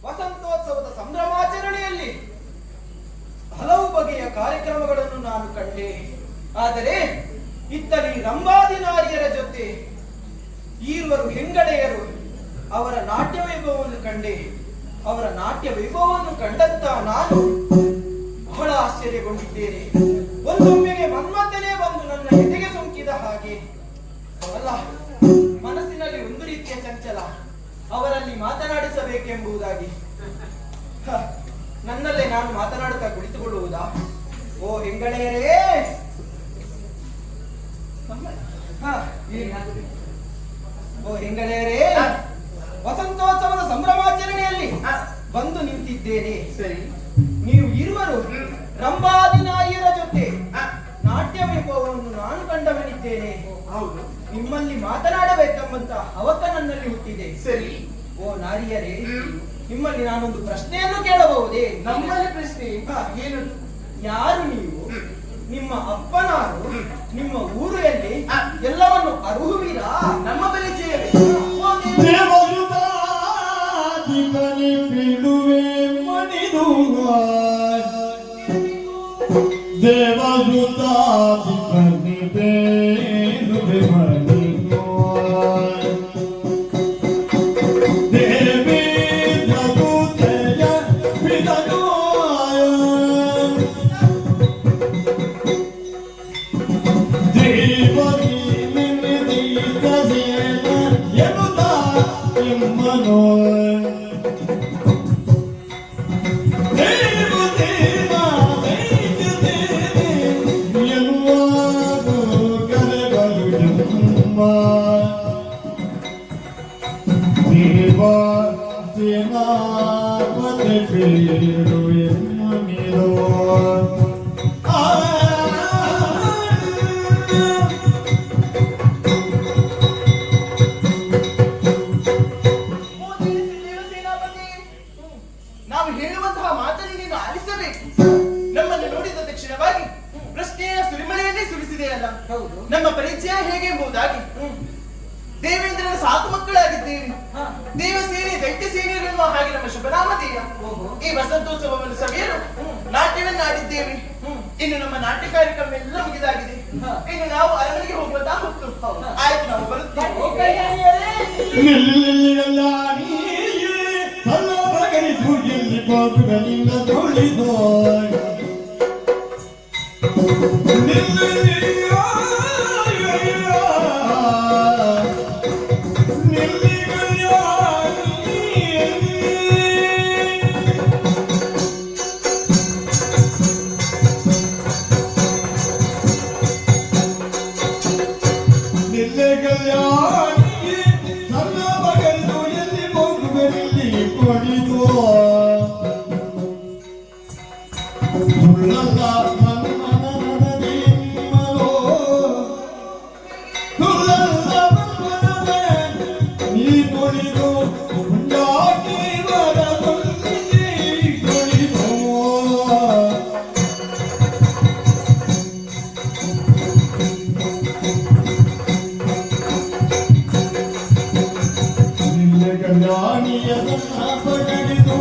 ವಸಂತೋತ್ಸವದ ಸಂಭ್ರಮಾಚರಣೆಯಲ್ಲಿ ಹಲವು ಬಗೆಯ ಕಾರ್ಯಕ್ರಮಗಳನ್ನು ನಾನು ಕಂಡೆ. ಆದರೆ ಇತ್ತಲಿ ರಂಭಾದಿ ನಾರಿಯರ ಜೊತೆ ಈರ್ವರು ಹೆಂಗಡೆಯರು ಅವರ ನಾಟ್ಯ ವೈಭವವನ್ನು ಕಂಡೆ. ಅವರ ನಾಟ್ಯ ವೈಭವವನ್ನು ಕಂಡಂತ ನಾನು ಬಹಳ ಆಶ್ಚರ್ಯಗೊಂಡಿದ್ದೇನೆ. ಒಂದೊಮ್ಮೆಗೆ ಮನ್ಮಥನೇ ಬಂದು ನನ್ನ ಎದೆಗೆ ಸೋಂಕಿದ ಹಾಗೆ. ಅಲ್ಲ, ಮನಸ್ಸಿನಲ್ಲಿ ಒಂದು ರೀತಿಯ ಚಂಚಲ, ಅವರಲ್ಲಿ ಮಾತನಾಡಿಸಬೇಕೆಂಬುದಾಗಿ. ನನ್ನಲ್ಲೇ ನಾನು ಮಾತನಾಡುತ್ತಾ ಕುಳಿತುಕೊಳ್ಳುವುದಾ? ಓ ಹೆಂಗಳೆಯರೇ, ಓ ಹೆಂಗಳೆಯರೇ, ವಸಂತೋತ್ಸವದ ಸಂಭ್ರಮಾಚರಣೆಯಲ್ಲಿ ಬಂದು ನಿಂತಿದ್ದೇನೆ. ಸರಿ, ನೀವು ಇರುವರು ರಂಭಾದಿ ನಾಯಿಯರ ಜೊತೆ ನಾಟ್ಯ ವೈಭವವನ್ನು ನಾನು ಕಂಡವನಿದ್ದೇನೆ. ಹೌದು, ನಿಮ್ಮಲ್ಲಿ ಮಾತನಾಡಬೇಕೆಂಬಂತ ಹವಕ ನನ್ನಲ್ಲಿ ಹುಟ್ಟಿದೆ. ಸರಿ. ಓ ನಾರಿಯರೇ, ನಿಮ್ಮಲ್ಲಿ ನಾನೊಂದು ಪ್ರಶ್ನೆಯನ್ನು ಕೇಳಬಹುದೇ? ನಮ್ಮಲ್ಲಿ ಪ್ರಶ್ನೆ ಏನು? ಯಾರು ನೀವು? ನಿಮ್ಮ ಅಪ್ಪನಾರು? ನಿಮ್ಮ ಊರು ಎಲ್ಲಿ? ಎಲ್ಲವನ್ನು ಅರುಹುವಿರಾ? ನಮ್ಮ ಪರಿಚಯವೇ. ದೇವಯುತಾಧಿಪನಿ ಬಿಡುವೆ ಮಣಿದು ದೇವಯುತಾಧಿಪನಿ ಬೇಡುವೆ ಮಣಿದು ದೇವಿ ನಗುತೆಯ ಬಿದನು ದೇವಗಿ ನಿನ್ನಿದ ಸೇನ ಎನ್ನುತ್ತ ಎಮ್ಮನೋ ನಾವು ಹೇಳುವಂತಹ ಮಾತನ್ನು ನೀನು ಆಲಿಸಬೇಕು. ನಮ್ಮನ್ನು ನೋಡಿದ ತಕ್ಷಣವಾಗಿ ಪ್ರಶ್ನೆಯ ಸುರಿಮಳೆಯನ್ನೇ ಸುರಿಸಿದೆಯಲ್ಲ. ಹೌದು. ನಮ್ಮ ಪರಿಚಯ ಹೇಗೆ ಎಂಬುದಾಗಿ ದೇವೇಂದ್ರನ ಸಾಕು ಮಕ್ಕಳಾಗಿದ್ದೇವೆ. ದೇವಸೇನೆ ದೈತ್ಯ ಸೇನೆಯರೆನ್ನುವ ಹಾಗೆ ನಮ್ಮ ಶುಭನಾಮಧೇಯ. ಈ ವಸಂತೋತ್ಸವವನ್ನು ಸವಿಯಲು ನಾಟ್ಯವನ್ನು ಆಡಿದ್ದೇವೆ. ಇನ್ನು ನಮ್ಮ ನಾಟ್ಯ ಕಾರ್ಯಕ್ರಮ ಎಲ್ಲ ಮುಗಿದಾಗಿದೆ. ಇನ್ನು ನಾವು ಅರಮನೆಗೆ ಹೋಗುವಂತಹ ಹೊತ್ತು. ಆಯ್ತು, ನಾವು ಬರುತ್ತೇವೆ. ನಿನ್ನ ತುಳಿದೋ la ಕಲ್ಯಾಣಿಯದನ್ನ ಪಡೆದು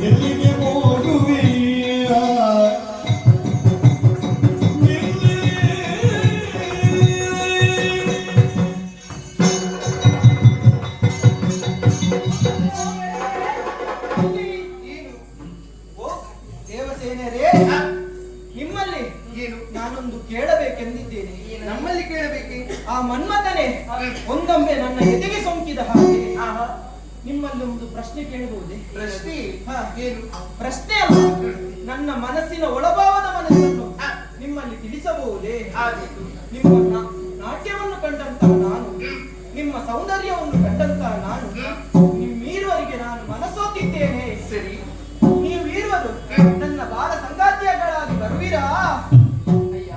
ಎಲ್ಲಿಗೆ ಹೋಗುವೀರ ಏನು ಓ ದೇವಸೇನೆಯರೇ, ನಿಮ್ಮಲ್ಲಿ ಏನು ನಾನೊಂದು ಕೇಳಬೇಕೆಂದಿದ್ದೇನೆ. ನಮ್ಮಲ್ಲಿ ಕೇಳಬೇಕೆ? ಆ ಮನ್ಮಥನೇ ಒಂದೊಮ್ಮೆ ನನ್ನ ಎದೆಗೆ ಸೋಂಕಿದ ಹಾಗೆ ನಿಮ್ಮಲ್ಲಿ ಒಂದು ಪ್ರಶ್ನೆ ಕೇಳಬಹುದೇ? ಪ್ರಶ್ನೆ ಏನು ಪ್ರಶ್ನೆ ಅಲ್ಲ, ನನ್ನ ಮನಸ್ಸಿನ ಒಳಭಾವದ ಮನಸ್ಸನ್ನು ನಿಮ್ಮಲ್ಲಿ ತಿಳಿಸಬಹುದೇ? ನಿಮ್ಮ ನಾಟ್ಯವನ್ನು ಕಂಡಂತಹ ನಾನು, ನಿಮ್ಮ ಸೌಂದರ್ಯವನ್ನು ಕಂಡಂತಹ ನಾನು, ನಿಮ್ಮೀರುವರಿಗೆ ನಾನು ಮನಸ್ಸೋತಿದ್ದೇನೆ. ಸರಿ, ನೀವೀರುವರು ನನ್ನ ಬಾಲ ಸಂಗಾತಿಯಗಳಾಗಿ ಬರುವಿರಾ? ಅಯ್ಯ,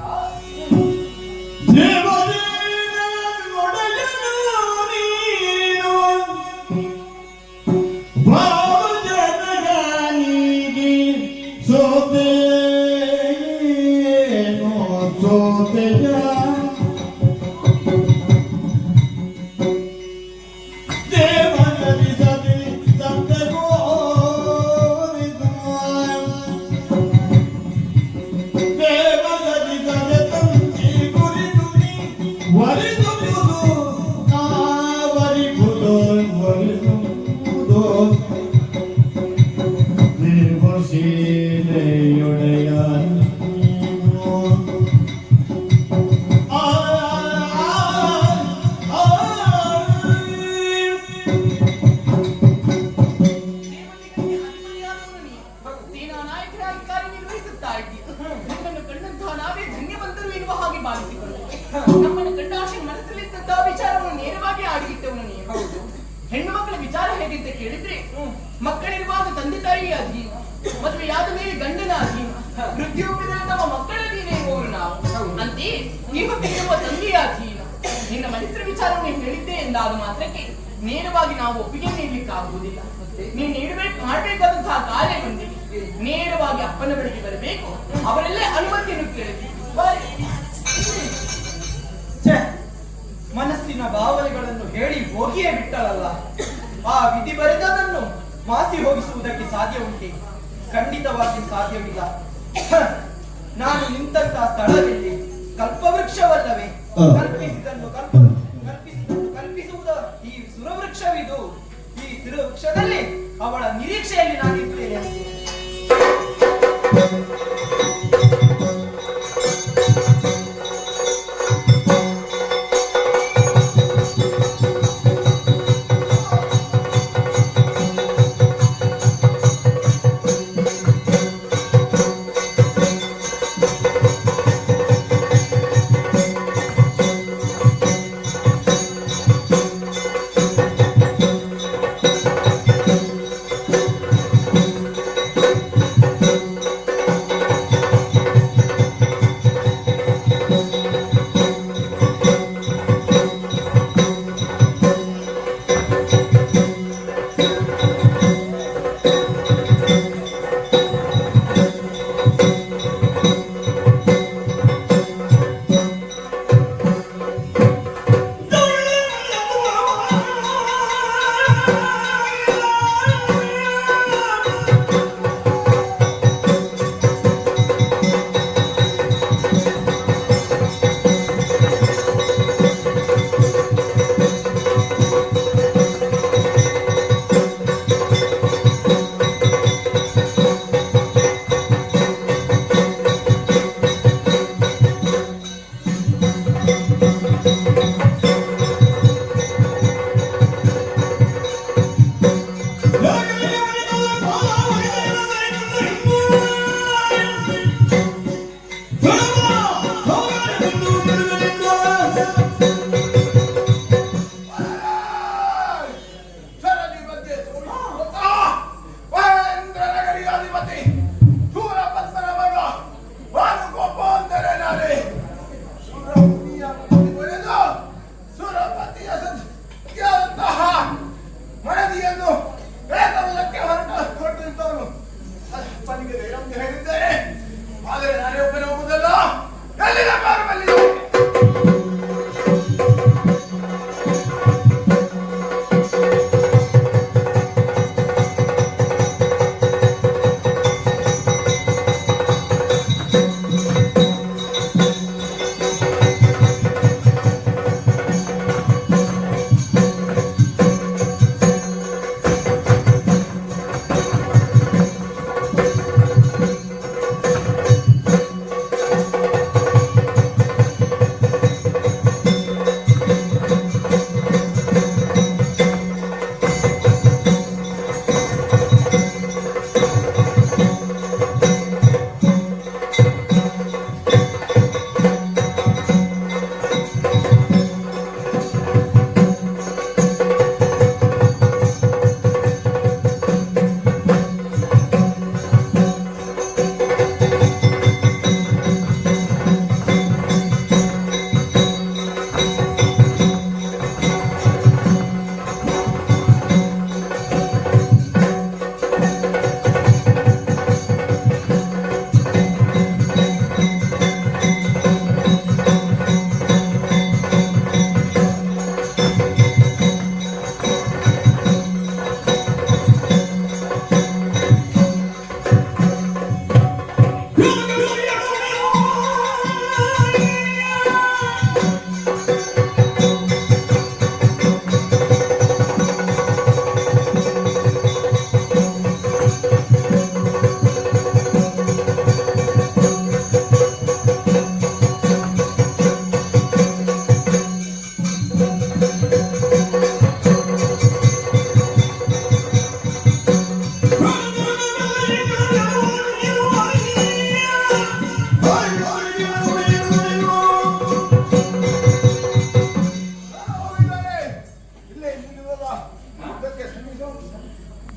ಸೇನಾ ನಾಯಕರಾಗಿ ಕಾರ್ಯನಿರ್ವಹಿಸುತ್ತಾ ಇದ್ದೀವಿ. ನಮ್ಮನ್ನು ಕಂಡಂತಹ ನಾವೇ ಧನ್ಯವಂತರು ಎನ್ನುವ ಹಾಗೆ ಭಾವಿಸಿಕೊಳ್ಳುತ್ತೇವೆ. ನಮ್ಮನ್ನು ಕಂಡಾಶೆ ಮನಸ್ಸಲ್ಲಿದ್ದಂತಹ ವಿಚಾರವನ್ನು ನೇರವಾಗಿ ಆಡಿಬಿಟ್ಟವನು ನೀನು. ಹೌದು, ಹೆಣ್ಣು ಮಕ್ಕಳ ವಿಚಾರ ಹೇಗಿಂತ ಕೇಳಿದ್ರೆ, ಮಕ್ಕಳಿರುವಾಗ ತಂದೆ ತಾಯಿಯ ಅಧೀನ, ಮದುವೆಯಾದ ಮೇಲೆ ಗಂಡನ ಅಧೀನ, ವೃದ್ಧಿಯೋಗದಲ್ಲಿ ನಮ್ಮ ಮಕ್ಕಳ ಅಧೀನ ಇರುವವರು ನಾವು. ಅಂತೆಯೇ ಈ ಹೊತ್ತಿರುವ ತಂದೆಯ ಅಧೀನ. ನಿನ್ನ ಮನಸ್ಸಿನ ವಿಚಾರವನ್ನು ಹೇಳಿದ್ದೆ ಎಂದಾದ ಮಾತ್ರಕ್ಕೆ ನೇರವಾಗಿ ನಾವು ಒಪ್ಪಿಗೆ ನೀಡಲಿಕ್ಕಾಗುವುದಿಲ್ಲ. ನೀನು ಮಾಡಬೇಕಾದಂತಹ ಕಾರ್ಯ ಬಂದಿದೆ. ನೇರವಾಗಿ ಅಪ್ಪನ ಬಳಿಗೆ ಬರಬೇಕು, ಅವರೆಲ್ಲೇ ಅನುಮತಿಯನ್ನು ಕೇಳಬೇಕು. ಮನಸ್ಸಿನ ಭಾವನೆಗಳನ್ನು ಹೇಳಿ ಹೋಗಿಯೇ ಬಿಟ್ಟಳಲ್ಲ. ಆ ವಿಧಿ ಬರೆದದನ್ನು ಮಾಸಿ ಹೋಗಿಸುವುದಕ್ಕೆ ಸಾಧ್ಯ ಉಂಟೆ? ಖಂಡಿತವಾಗಿ ಸಾಧ್ಯವಿಲ್ಲ. ನಾನು ನಿಂತಹ ಸ್ಥಳದಲ್ಲಿ ಕಲ್ಪವೃಕ್ಷವಲ್ಲವೇ? ಕಲ್ಪಿಸಿದನ್ನು ಕಲ್ಪಿಸುವುದ ಈ ಸುರವೃಕ್ಷವಿದು. ಈ ಸುರವೃಕ್ಷದಲ್ಲಿ ಅವಳ ನಿರೀಕ್ಷೆಯಲ್ಲಿ ನಾನಿರ್ತೇನೆ ಅಂತ.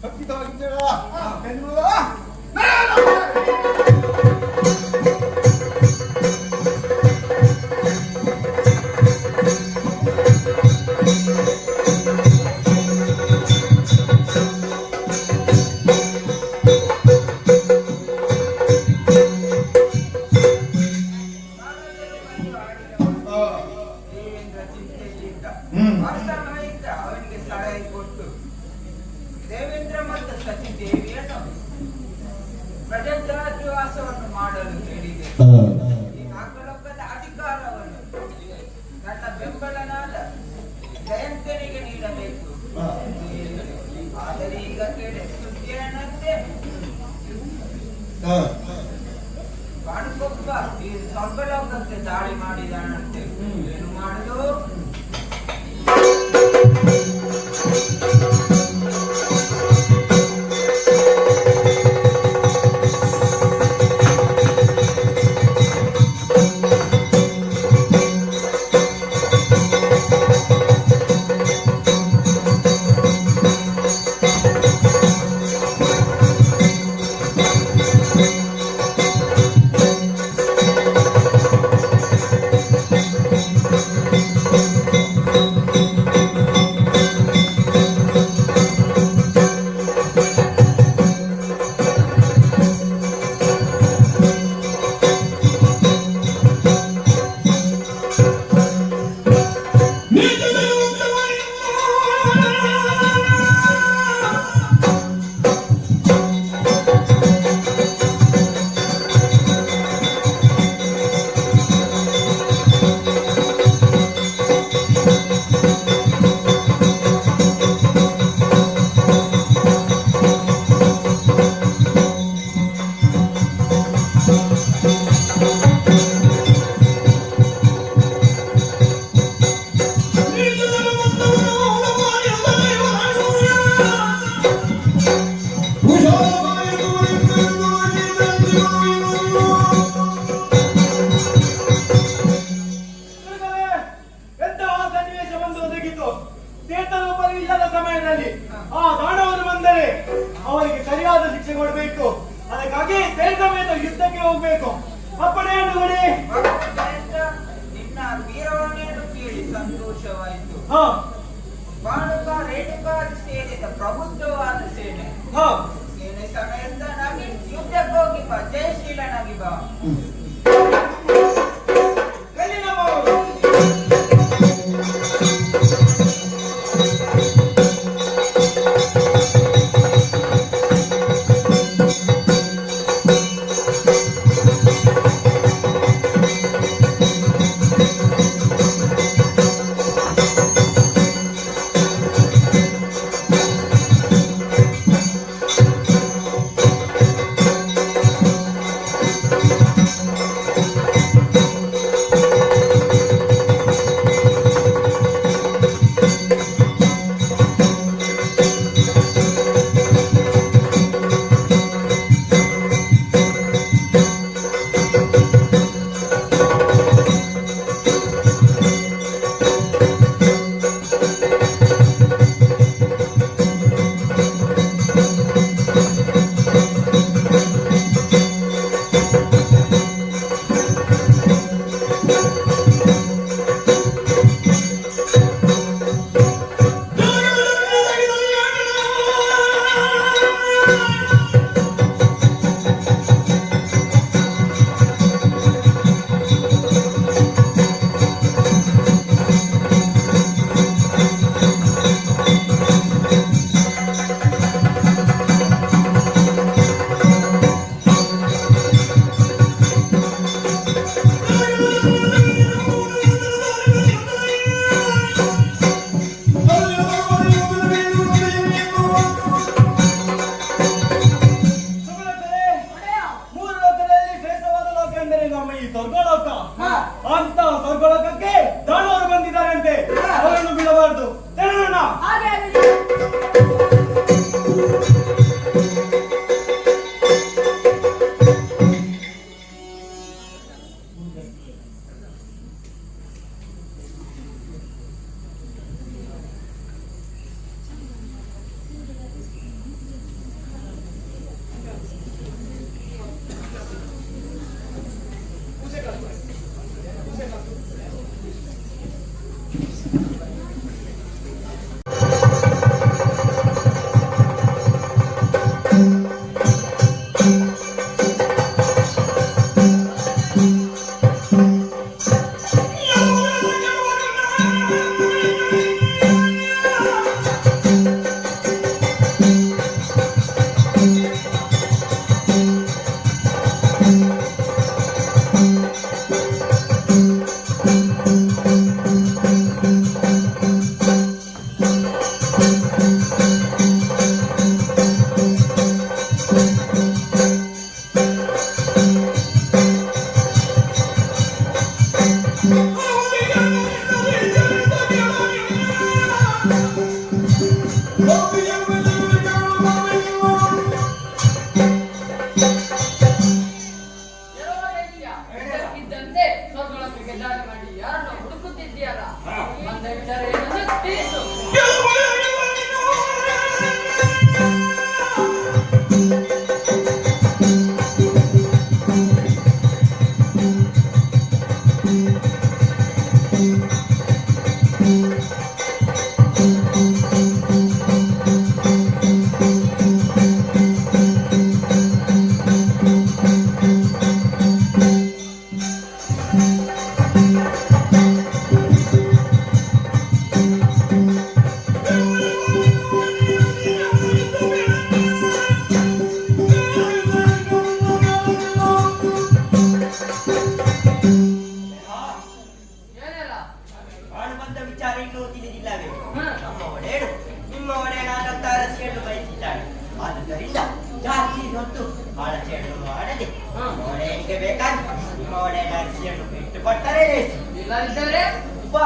ಖಚಿತವಾಗಿದ್ದೇಳ ಬೆನ್ನುವ ದೇವೇಂದ್ರ ಚಿಂತೆಯಲ್ಲಿದ್ದ ಹ್ಮ್. ಅರಸನಾಗಿದ್ದ ಅವನಿಗೆ ಸಲಹೆ ಕೊಟ್ಟು ದೇವೇಂದ್ರ ಮತ್ತು ಸತಿ ದೇವಿಯನ್ನು ಪ್ರಜಾದ್ವಾಸವನ್ನು ಮಾಡಲು ಹೇಳಿದೆ. ಈ ನಾಗಲೋಕದ ಅಧಿಕಾರವನ್ನು ನನ್ನ ಬೆಂಬಲನಾದ ಜಯಂತನಿಗೆ ನೀಡಬೇಕು. ಆದರೆ ಈಗ ಕೇಳಿ ಸುದ್ದಿಯನ್ನಂತೆ ಕಾಣುಕೊಬ್ಬ ಈ ಸ್ವರ್ಗಲೋಕಕ್ಕೆ ದಾಳಿ ಮಾಡಿದಾನಂತೆ. ಏನು ಮಾಡುದು? ಎಂತಹ ಸನ್ನಿವೇಶ ಬಂದು ಒದಗಿತು. ಚೇತನೊಬ್ಬರು ಇಲ್ಲದ ಸಮಯದಲ್ಲಿ ಆ ದಾನವರು ಬಂದರೆ ಅವರಿಗೆ ಸರಿಯಾದ ಶಿಕ್ಷೆ ಕೊಡಬೇಕು. ಅದಕ್ಕಾಗಿ ಸೇರಿ ಸಮೇತ ಯುದ್ಧಕ್ಕೆ ಹೋಗ್ಬೇಕು. ಅಪ್ಪಣೆಯನ್ನು ಕೊಡಿ. ಜಯಂತ, ನಿನ್ನ ವೀರವನ್ನೇನು ಕೇಳಿ ಸಂತೋಷವಾಯಿತು. ಹಾ ಬಾಳುಕ ರೇಣುಕಾದಿ ಸೇರಿದ ಪ್ರಬುದ್ಧವಾದ ಸೇನೆ. ಹಾ ಸೇನೆ ಸಮೇತನಾಗಿ ಯುದ್ಧಕ್ಕೆ ಹೋಗಿ ಬಾ, ಜಯಶೀಲನಾಗಿ ಬಾ. ಎಲ್ಲಿ ನಮ್ಮವರು? ಇದ್ದರೆ ಲೇಸು. ಇಲ್ಲದಿದ್ದರೆ ಬಾ.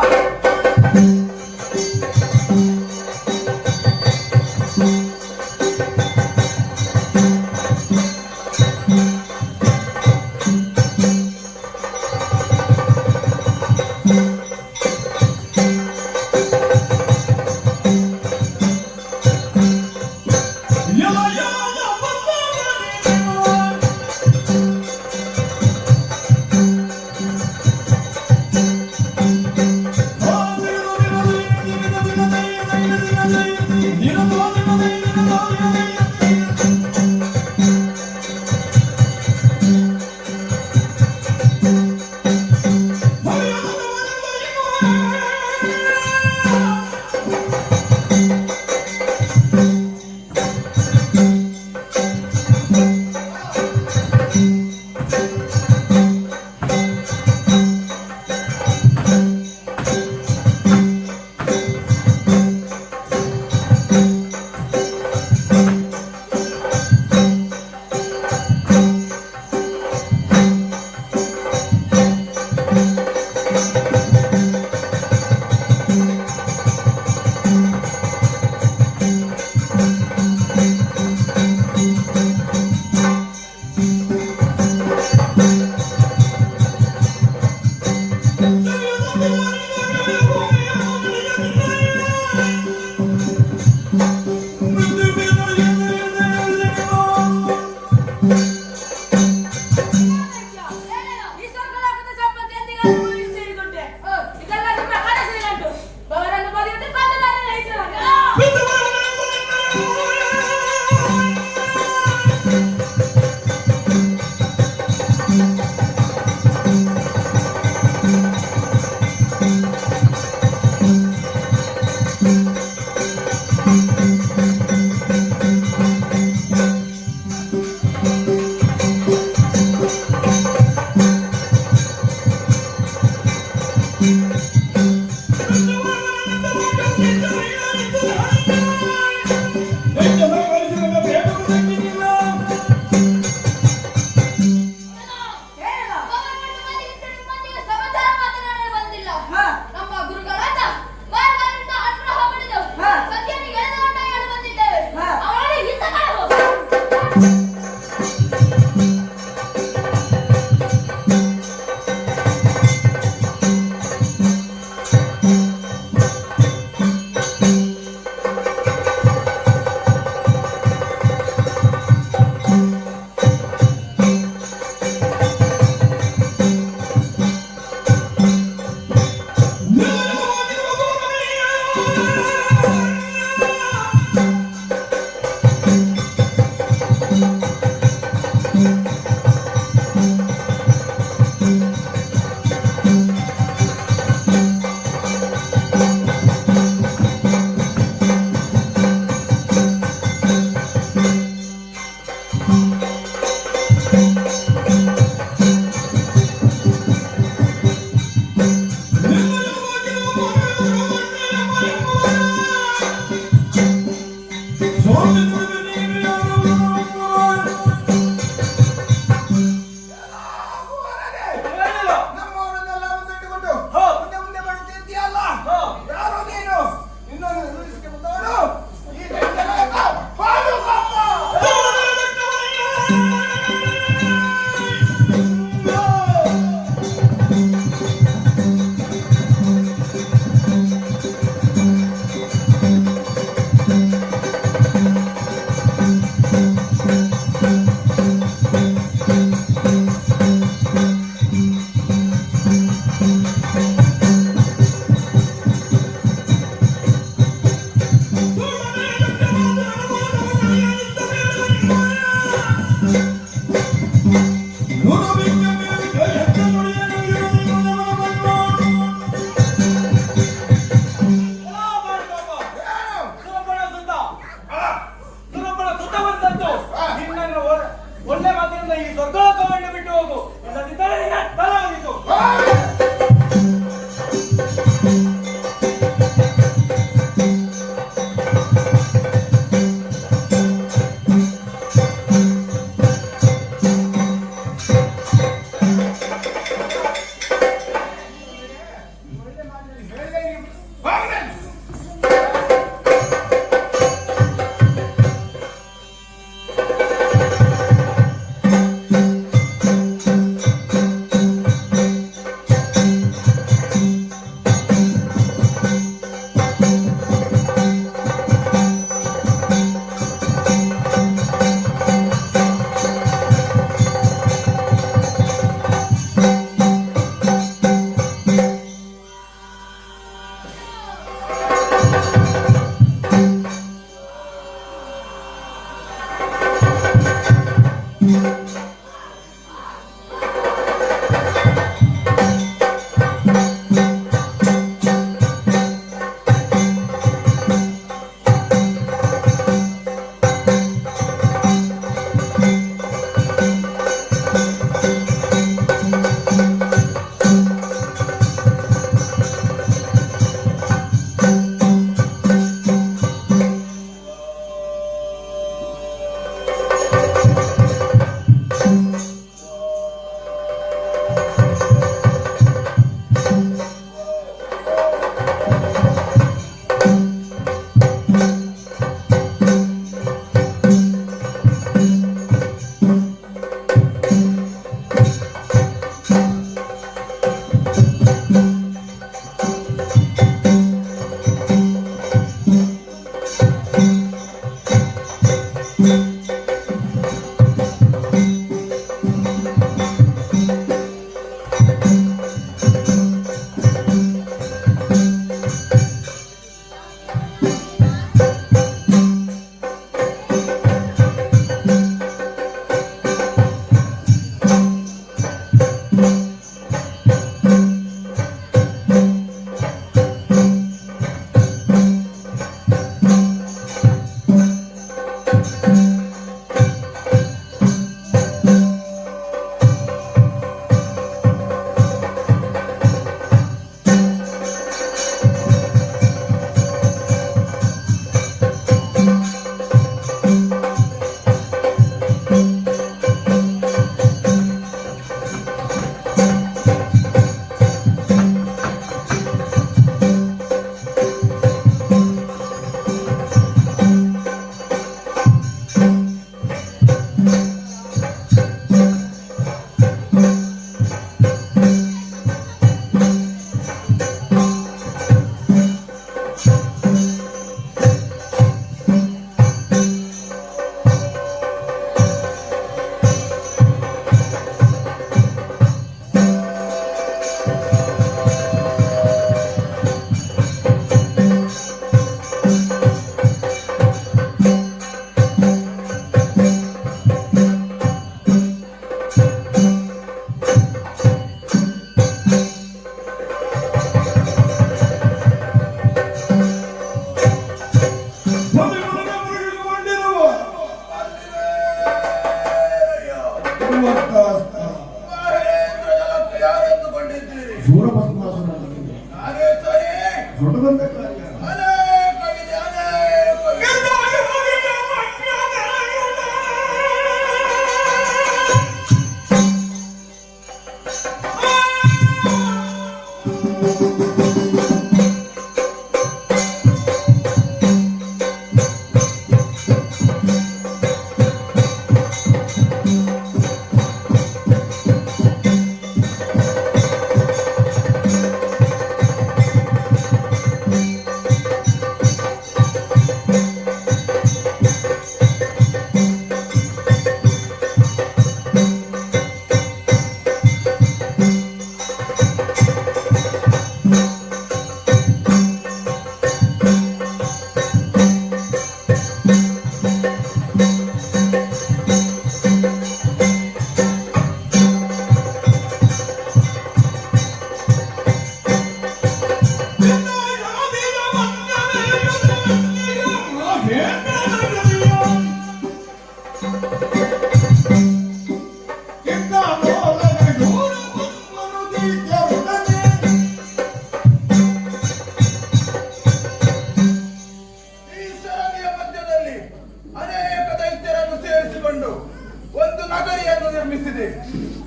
ಮಂದಿ,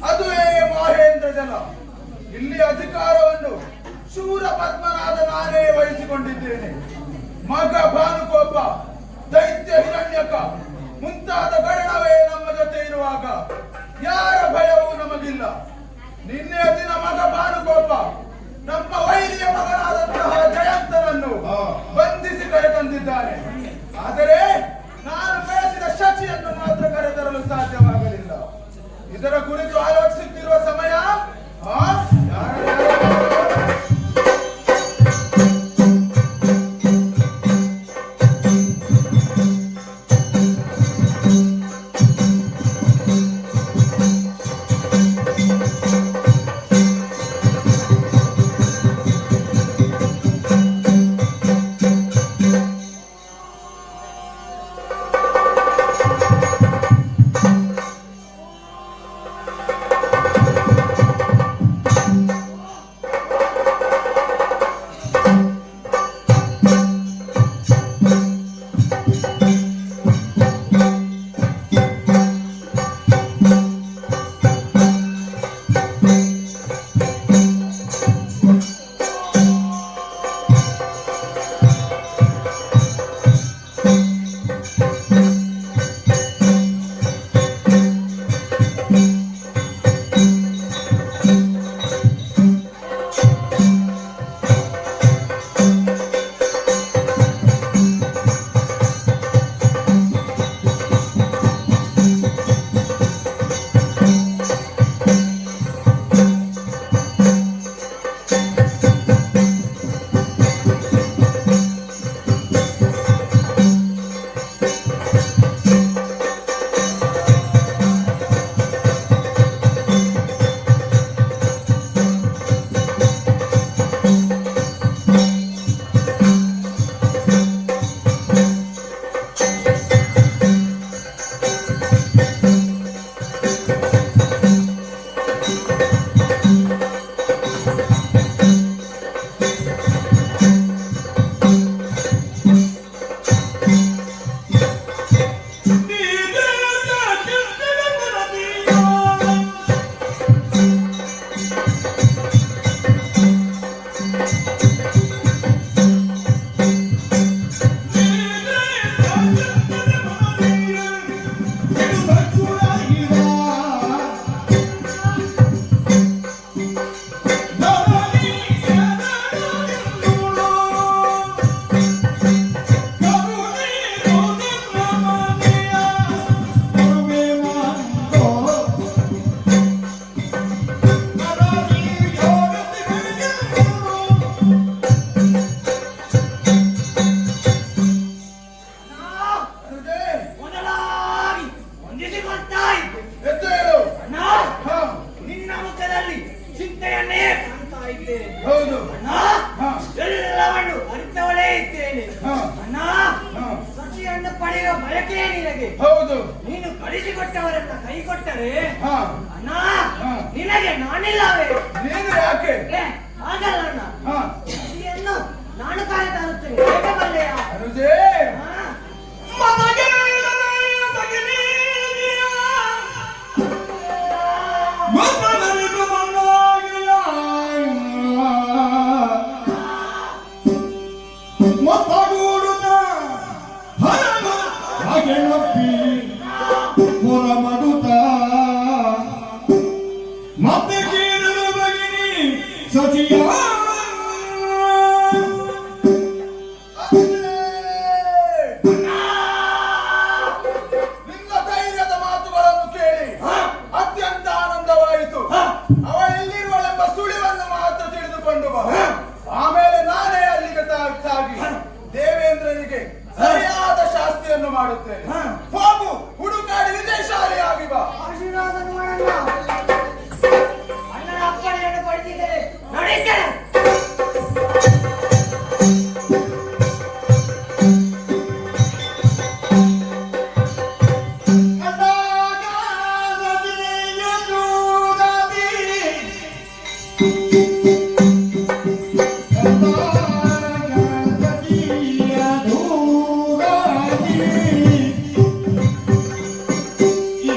ಅದುವೇ ಮಹೇಂದ್ರ ಜನ. ಇಲ್ಲಿ ಅಧಿಕಾರವನ್ನು ಶೂರ ಪದ್ಮನಾದ ನಾನೇ ವಹಿಸಿಕೊಂಡಿದ್ದೇನೆ. ಮಗ ಭಾನುಕೋಪ, ದೈತ್ಯ ಹಿರಣ್ಯಕ ಮುಂತಾದ ಗಣವೇ ನಮ್ಮ ಜೊತೆ ಇರುವಾಗ ಯಾರ ಭಯವೂ ನಮಗಿಲ್ಲ. ನಿನ್ನೆ ದಿನ ಮಗ ಭಾನುಕೋಪ ನಮ್ಮ ವೈರಿಯ ಮಗನಾದಂತಹ ಜಯಂತನನ್ನು ಬಂಧಿಸಿ ಕರೆತಂದಿದ್ದಾನೆ. ಆದರೆ ನಾನು ಬೆಳೆಸಿದ ಶಚಿಯನ್ನು ಮಾತ್ರ ಕರೆತರಲು ಸಾಧ್ಯವಾಗಲಿಲ್ಲ. ಇದರ ಕುರಿತು ಆಲೋಚಿಸುತ್ತಿರುವ ಸಮಯ ಹೌದು. ನೀನು ಕಳಿಸಿಕೊಟ್ಟವರನ್ನ ಕೈ ಕೊಟ್ಟರೆ ಅಣ್ಣ ನಿನಗೆ ನಾನಿಲ್ಲವೇ? ನೀನು ಯಾಕೆ? ಹಾಗಲ್ಲ ಅಣ್ಣ, ಕಸಿಯನ್ನು ನಾನು ಕಾಯ ತರುತ್ತೇನೆ, ಹೇಗೆ ಬಲ್ಲೆಯ? ಅನುಜೇ, ಮತ್ತೆ ಕೇಳಲು ಬಗಿನಿ ಸಚಿಯ ನಿನ್ನ ಧೈರ್ಯದ ಮಾತುಗಳನ್ನು ಕೇಳಿ ಅತ್ಯಂತ ಆನಂದವಾಯಿತು. ಅವಳೆಲ್ಲಿರುವಳೆಂಬ ಸುಳಿವನ್ನು ಮಾತ್ರ ತಿಳಿದುಕೊಂಡು ಬಾ. ಆಮೇಲೆ ನಾನೇ ಅಲ್ಲಿಗೆ ಸಾಗಿ ದೇವೇಂದ್ರನಿಗೆ ಸರಿಯಾದ ಶಾಸ್ತಿಯನ್ನು ಮಾಡುತ್ತೇನೆ. ಹೋಗು, ಹುಡುಕಾಡಿ ವಿಜಯಶಾಲಿಯಾಗಿ ಬಾ. ಆಶೀರ್ವಾದ ಮಾಡಣ್ಣ. ಅಣ್ಣನ ಅಪ್ಪಣೆಯನ್ನು ಪಡೆದಿದ್ದೇನೆ, ನಡೆಯುತ್ತೇನೆ. ಈ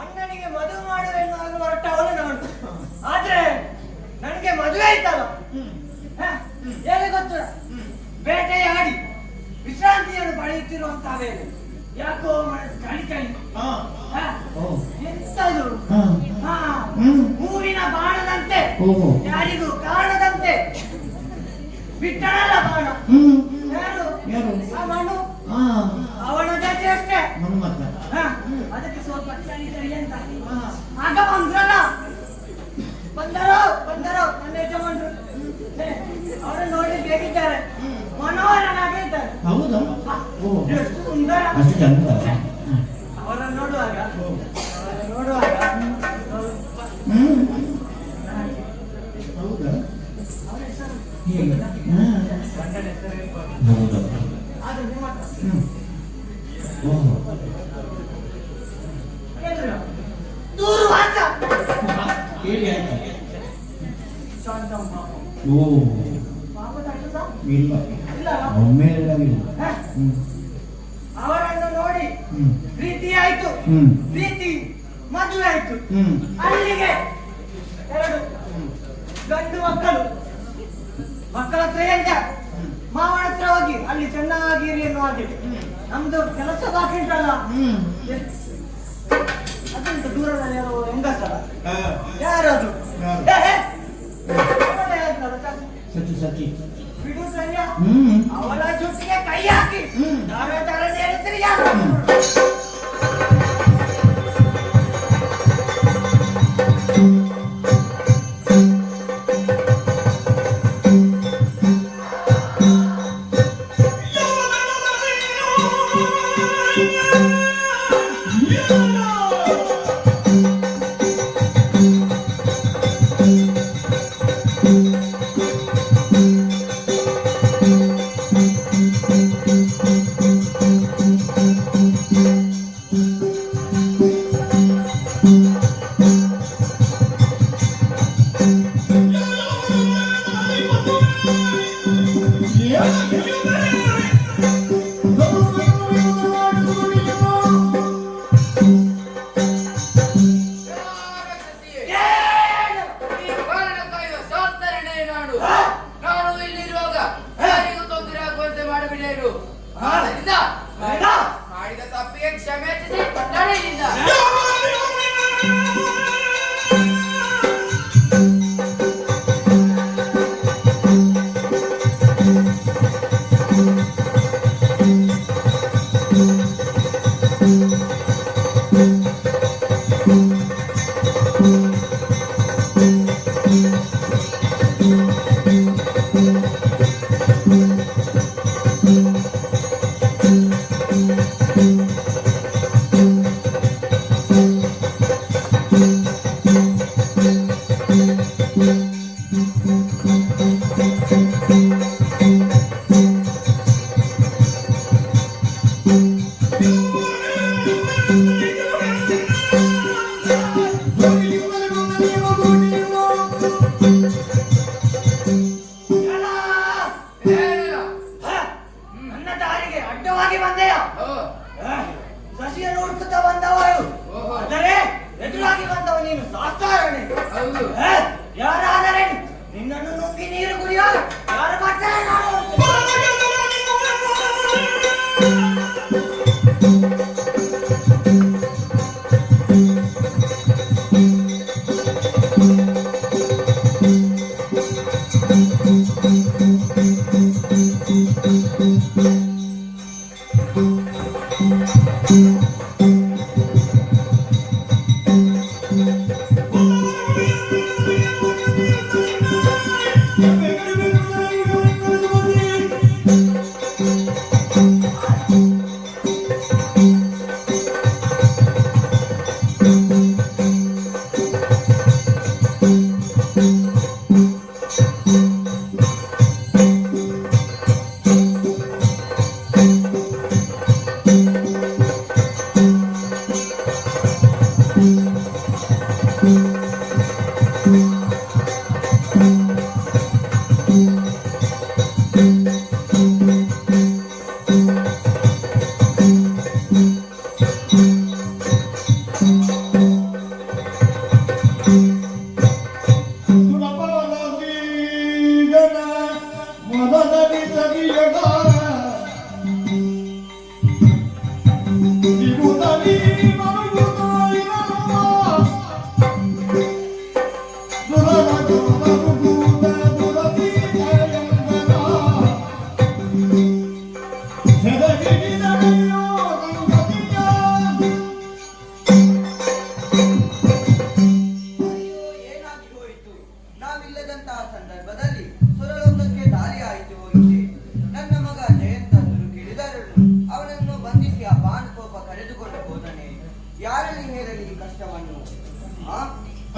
ಅಣ್ಣನಿಗೆ ಮದುವೆ ಮಾಡುವೆನ್ನು ಆಗ ಹೊರಟವನು ನಾನು. ಆದ್ರೆ ನನಗೆ ಮದುವೆ ಆಯ್ತಲ್ಲ, ಹೇಗೆ ಗೊತ್ತು, ಬೇಟೆಯಾಡಿ ವಿಶ್ರಾಂತಿಯನ್ನು ಪಡೆಯುತ್ತಿರುವಂತಹ ವೇಳೆ ಯಾಕೋ ಮನಸ್ಸು ಚಳಿ ಚಳಿ. ಎಂತದು ಹೂವಿನ ಬಾಣದಂತೆ, ಯಾರಿಗೂ ಕಾರಣದಂತೆ ಬಿಟ್ಟನಲ್ಲ ಬಾಣ. ಯಾರು ಆ ಮಣ್ಣು, ಅವನ ಜೊತೆ ಅಷ್ಟೇ. ಅದಕ್ಕೆ ಸ್ವಲ್ಪ ಚಳಿ ಚಳಿ ಅಂತ. ಆಗ ಬಂದರೋ ನನ್ನ ಯಜಮಾನರು. ಅವರನ್ನು ನೋಡಿ ಬೇಕಿದ್ದಾರೆ, ಮನೋಹರನಾಗಿದ್ದಾರೆ. ಎಷ್ಟು ಸುಂದರ. ಅವರನ್ನು ನೋಡುವಾಗ ಅವರ ಹೆಸರು ಗಂಡನ ಹೆಸರು ಇರ್ಬೋದು. ಆದ್ರೆ ನಿಮ್ಮ ಹತ್ರ ದೂರ್ವಾಸ ಶಾಂತಮ್ಮ. ಪಾಪದ ಅಡ್ಡದ? ಇಲ್ಲ. ಅವರನ್ನು ನೋಡಿ ಪ್ರೀತಿ ಆಯ್ತು, ಪ್ರೀತಿ ಮದುವೆ ಆಯ್ತು. ಅಲ್ಲಿಗೆ 2 ಗಂಡು ಮಕ್ಕಳ ಹತ್ರ ಎಂತ ಮಾವನ ಹತ್ರ ಹೋಗಿ ಅಲ್ಲಿ ಚೆನ್ನಾಗಿರಿ ಎನ್ನುವ ಹಾಗೆ. ನಮ್ದು ಕೆಲಸ ಬಾಕಿ ಉಂಟಲ್ಲ, ಅದಂತ ದೂರದಲ್ಲಿ ಯಾರೋ ಹೆಂಗಸರ ಯಾರದು ಬಿಡು ಸರಿಯಾ, ಅವಳ ಜೊತೆಗೆ ಕೈ ಹಾಕಿ ತರ ಸೇರುತ್ತೀರಿ ಯಾರು. ಮಾಡಿದ ತಪ್ಪಿಗೆ ಕ್ಷಮೆ ನಡೆಯಲಿಲ್ಲ. ಶಶಿಯನ್ನು ಹುಡುಕುತ್ತಾ ಬಂದವರು, ಆದರೆ ಎದುರಾಗಿ ಬಂದವ ನೀನು ಶಾಸ್ತ್ರ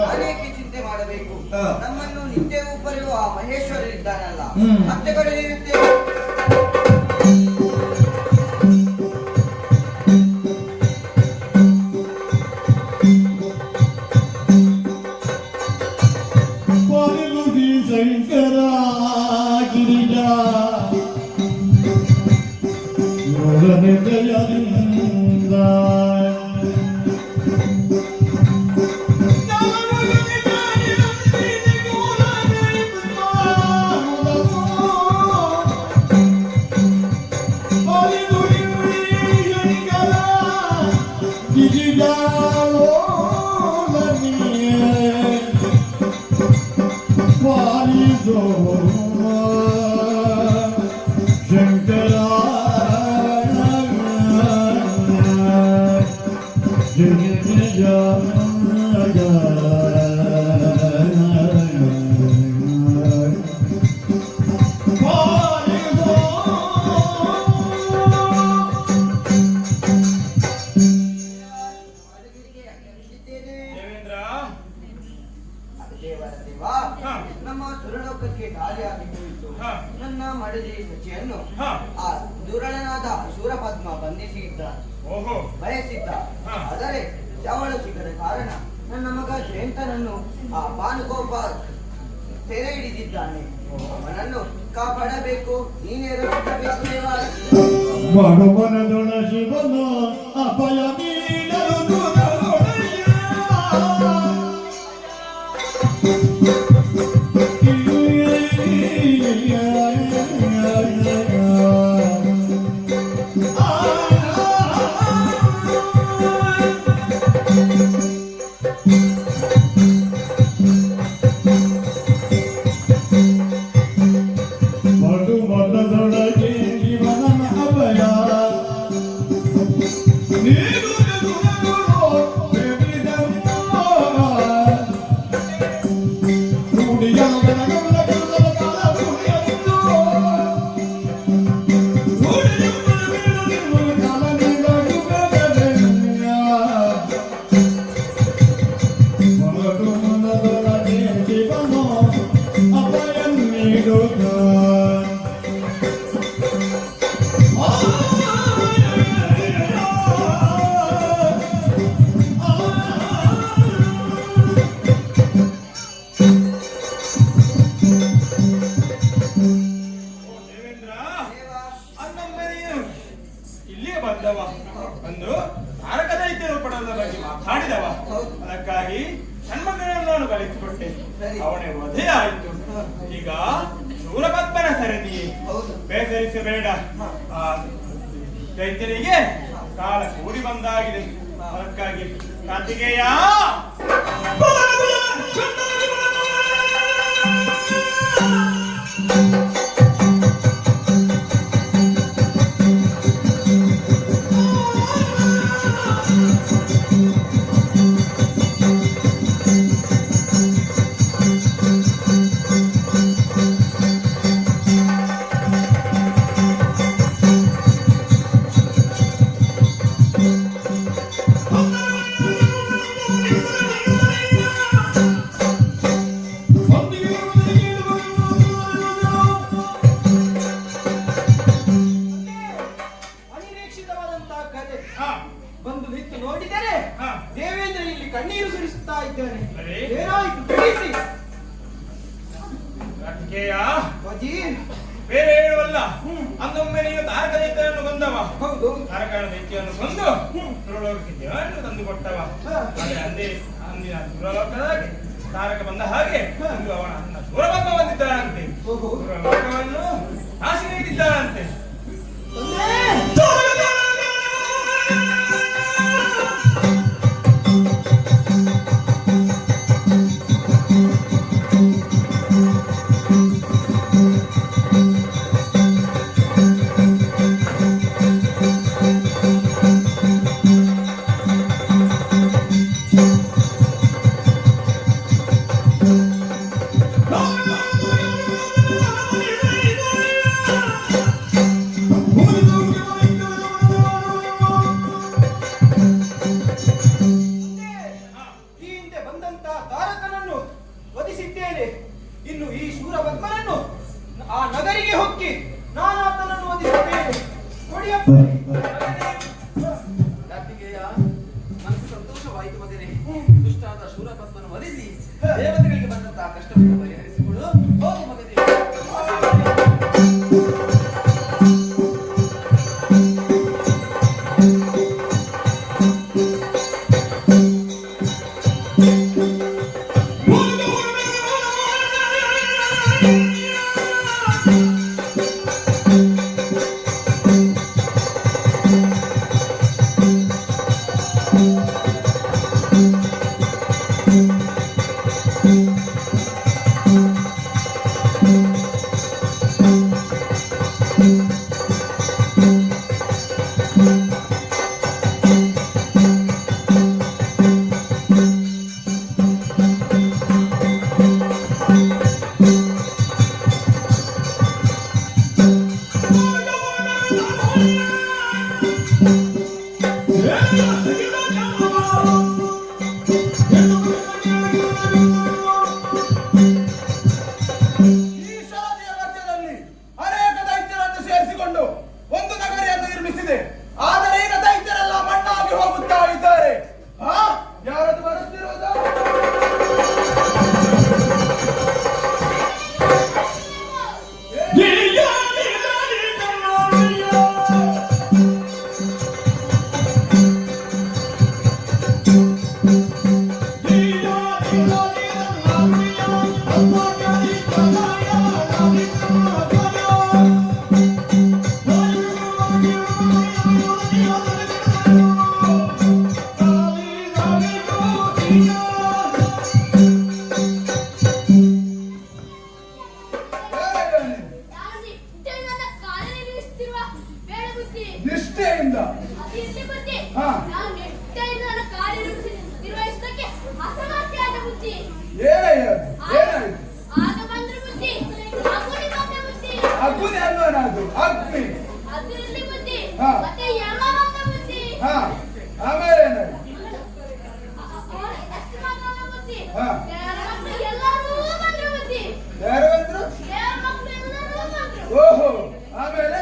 ನಾನೇಕೆ ಚಿಂತೆ ಮಾಡಬೇಕು? ನಮ್ಮನ್ನು ನಿತ್ಯವೂ ಬರೆಯುವ ಆ ಮಹೇಶ್ವರ ಇದ್ದಾನಲ್ಲ, ಹ್ಮ್. ಮತ್ತೆ ಕಳೆದಿರುತ್ತೇವೆ. ಶಂಕರ ಗಿರಿಜ ಯೋಗನೆ ಜಯದಿಂದ ದೇವೇಂದ್ರ, ದೇವರ ದೇವ, ಹಾ. ನಮ್ಮ ಸುರಲೋಕಕ್ಕೆ ದಾರಿಯಾಗಿ ಹೋಯಿತು. ಹಾ. ನನ್ನ ಮಡದಿ ಸಚಿಯನ್ನು ಹಾ. ಆ ದುರಳನಾದ ಶೂರಪದ್ಮ ಬಂಧಿಸಿದ್ದ ಓಹೋ, ಬಯಸಿದ್ದ. ಹಾ. ಆದರೆ ಚಾವಳ ಸಿಗದ ಕಾರಣ ನನ್ನ ಮಗ ಜಯಂತನನ್ನು ಆ ಭಾನುಗೋಪ ಸೆರೆ ಹಿಡಿದಿದ್ದಾನೆ. ಅವನನ್ನು ಕಾಪಾಡಬೇಕು, ನೀನೇ ರಕ್ಷಿಸಬೇಕು ದೇವ. ಬಡವನದೊಳ ಶಿವನ ಅಭಯ ನೀಡಲು ದುರಲೊಡೆಯ. ಬಡವನದೊಳಗೆ ಶಿವನ ಅಭಯ ನೀಡು ದೇವೇಂದ್ರ, ದೇವ, ಅನ್ನೊಮ್ಮೆ ನೀನು ಇಲ್ಲಿಯೇ ಬಂದವ, ಒಂದು ತಾರಕ ದೈತ್ಯರು ಪಡದ ಬಗ್ಗೆ ಮಾತಾಡಿದವ. ಹೌದು. ಅದಕ್ಕಾಗಿ ನನ್ಮಗನನ್ನು ನಾನು ಕಳಿಸಿಕೊಟ್ಟೆ, ಸರಿ. ಅವನೇ ವಧೆ ಆಯಿತು. ಈಗ ಶೂರಪದ್ಮನ ಸರದಿ ಹೌದು. ಬೇಸರಿಸಬೇಡ. ಆ ದೈತ್ಯನಿಗೆ ಕಾಲ ಕೂಡಿ ಬಂದಾಗಿದೆ. ಅದಕ್ಕಾಗಿ ಕಾರ್ತಿಕೇಯ, ಅನಿರೀಕ್ಷಿತವಾದಂತಹ ಕಥೆ ಹಾ, ಬಂದು ನಿಂತು ನೋಡಿದರೆ ಹಾ. ದೇವೇಂದ್ರ ಇಲ್ಲಿ ಕಣ್ಣೀರು ಸುರಿಸುತ್ತಾ ಇದ್ದಾನೆ. ಸರಿ. ಏನಾಯಿತು ತಿಳಿಸಿ. ಕಾರ್ತಿಕೇಯ, ಅಜ್ಜಿ, ಬೇರೆ ಹೇಳುವಲ್ಲ. ಅಂದೊಮ್ಮೆ ನೀನು ತಾರಕ ದೈತ್ಯನನ್ನು ಕೊಂದವ, ಹೌದು. ತಾರಕನ ದೈತ್ಯವನ್ನು ಕೊಂದು ಸುರಲೋಕಕ್ಕೆ ದೇವರನ್ನು ತಂದು ಕೊಟ್ಟವ. ಆದರೆ ಅಂದಿನ ಸುರಲೋಕದಾಗೆ ತಾರಕ ಬಂದ ಹಾಗೆ ಇಂದು ಅವನ ಅಣ್ಣ ಶೂರಪದ್ಮ ಬಂದಿದ್ದಾನಂತೆ. ಓಹೋ. ಸುರಲೋಕವನ್ನು ನಾಶ ನೀಡಿದ್ದಾನಂತೆ. ಒಪ್ಪಿಸಿದ್ದೇನೆ. ಇನ್ನು ಈ ಶೂರಪದ್ಮನನ್ನು ಆ ನಗರಿಗೆ ಹೊಕ್ಕಿ ನಾನು ಆತನನ್ನು ವಧಿಸುತ್ತೇನೆ. ಕೊಡಿಯಪ್ಪ. ಕಾರ್ತಿಕೇಯ, ಮನಸ್ಸು ಸಂತೋಷವಾಯಿತು ಮಗನೇ. ದುಷ್ಟಾದ ಶೂರಪದ್ಮನ ವಧಿಸಿ ದೇವತೆಗಳಿಗೆ ಬಂದಂತಹ ಕಷ್ಟವನ್ನು ಪರಿಹರಿಸಿಕೊಡು. ಹೋಗು ಮಗನೇ. ಈ ಶಾಲೆಯ ಮಧ್ಯದಲ್ಲಿ ಅನೇಕ ದೈತ್ಯರನ್ನು ಸೇರಿಸಿಕೊಂಡು ಒಂದು ನಗರಿಯನ್ನು ನಿರ್ಮಿಸಿದೆ. ಆದರೆ ಈಗ ದೈತ್ಯರೆಲ್ಲ ಮಣ್ಣಾಗಿ ಹೋಗುತ್ತಾ ಇದ್ದಾರೆ. ಯಾರದು ಬರುತ್ತಿರುವುದು? ಯಾರು ನಿತ್ಯ ನನ್ನ ಕಾಲಲ್ಲಿ ನಿಲ್ಲಿಸುತ್ತಿರುವ ಬೇಡ ಬುದ್ಧಿ. ನಿಷ್ಠೆಯಿಂದ ಅದಿರ್ಲಿ ಬುದ್ಧಿ. ಹಾ. ನಾನು ನಿಷ್ಠೆಯಿಂದ ನನ್ನ ಕಾರ್ಯ ನಿರ್ವಹಿಸುವುದಕ್ಕೆ ಅಸಮರ್ಥ್ಯಾದ ಬುದ್ಧಿ. ಏನಾಯ್ತು? ಆಗ ಬಂದ್ರು ಬುದ್ಧಿ. ಅಗ್ನಿ ಬಂದ ಬುದ್ಧಿ. ಅಗ್ನಿ ಅನ್ನೋನಾದ್ರು ಅಗ್ನಿ. ಅದಿರ್ಲಿ ಬುದ್ಧಿ. ಹಾ. ಮತ್ತೆ ಯಮ ಬಂದ ಬುದ್ಧಿ. ಆಮೇಲೆ ಏನಾಯ್ತು? ಎಷ್ಟು ಬಂದ ಬುದ್ಧಿ. ಹಾ. ದೇವರ ಮಕ್ಕಳು ಎಲ್ಲರೂ ಬಂದ್ರು ಬುದ್ಧಿ. ಯಾರು ಬಂದ್ರು? ದೇವರ ಮಕ್ಕಳು ಎಲ್ಲರೂ ಬಂದ್ರು. ಓಹೋ, ಆಮೇಲೆ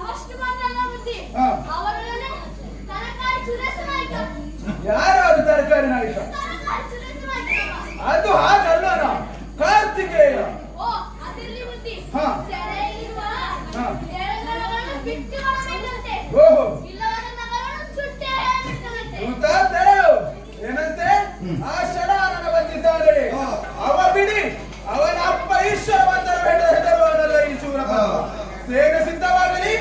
ಅವಷ್ಟು ಬಂದಲ್ಲ ಬುದ್ಧಿ. ಹಾ. ಅವರೊಡನೆ ತರಕಾರಿ ಸುರೇಶ ನಾಯ್ಕ. ಯಾರು ಅದು ತರಕಾರಿ ನಾಯಕ? ತರಕಾರಿ ಸುರೇಶ ನಾಯ್ಕ. ಅದು ಹಾಗಲ್ಲ, ಕಾರ್ತಿಕೇಯ. ಓ, ಅದಿರ್ಲಿ ಬುದ್ಧಿ. ಹಾ. ಸೆರೆಯಲ್ಲಿರುವ ಹಾ. ದೇವರುಗಳನ್ನು ಬಿಟ್ಟು ಬರಬೇಕಂತೆ. ಓಹೋ, ಇಲ್ಲವರ ನಗರವನ್ನು ಸುಟ್ಟೇ ಬಿಟ್ಟನಂತೆ. ಗೊತ್ತಾ ತೆರಳು. ಏನಂತೆ? ಆ ಷಡಾನನ ಬಂದಿದ್ದಾನೆ. ಅವ ಬಿಡಿ, ಅವನ ಅಪ್ಪ ಈಶ್ವರ ಬಂದರು ಹೆದರುವನಲ್ಲ ಈ ಶೂರಪದ್ಮ. ಸೇನೆ ಸಿದ್ಧವಾಗಲಿ.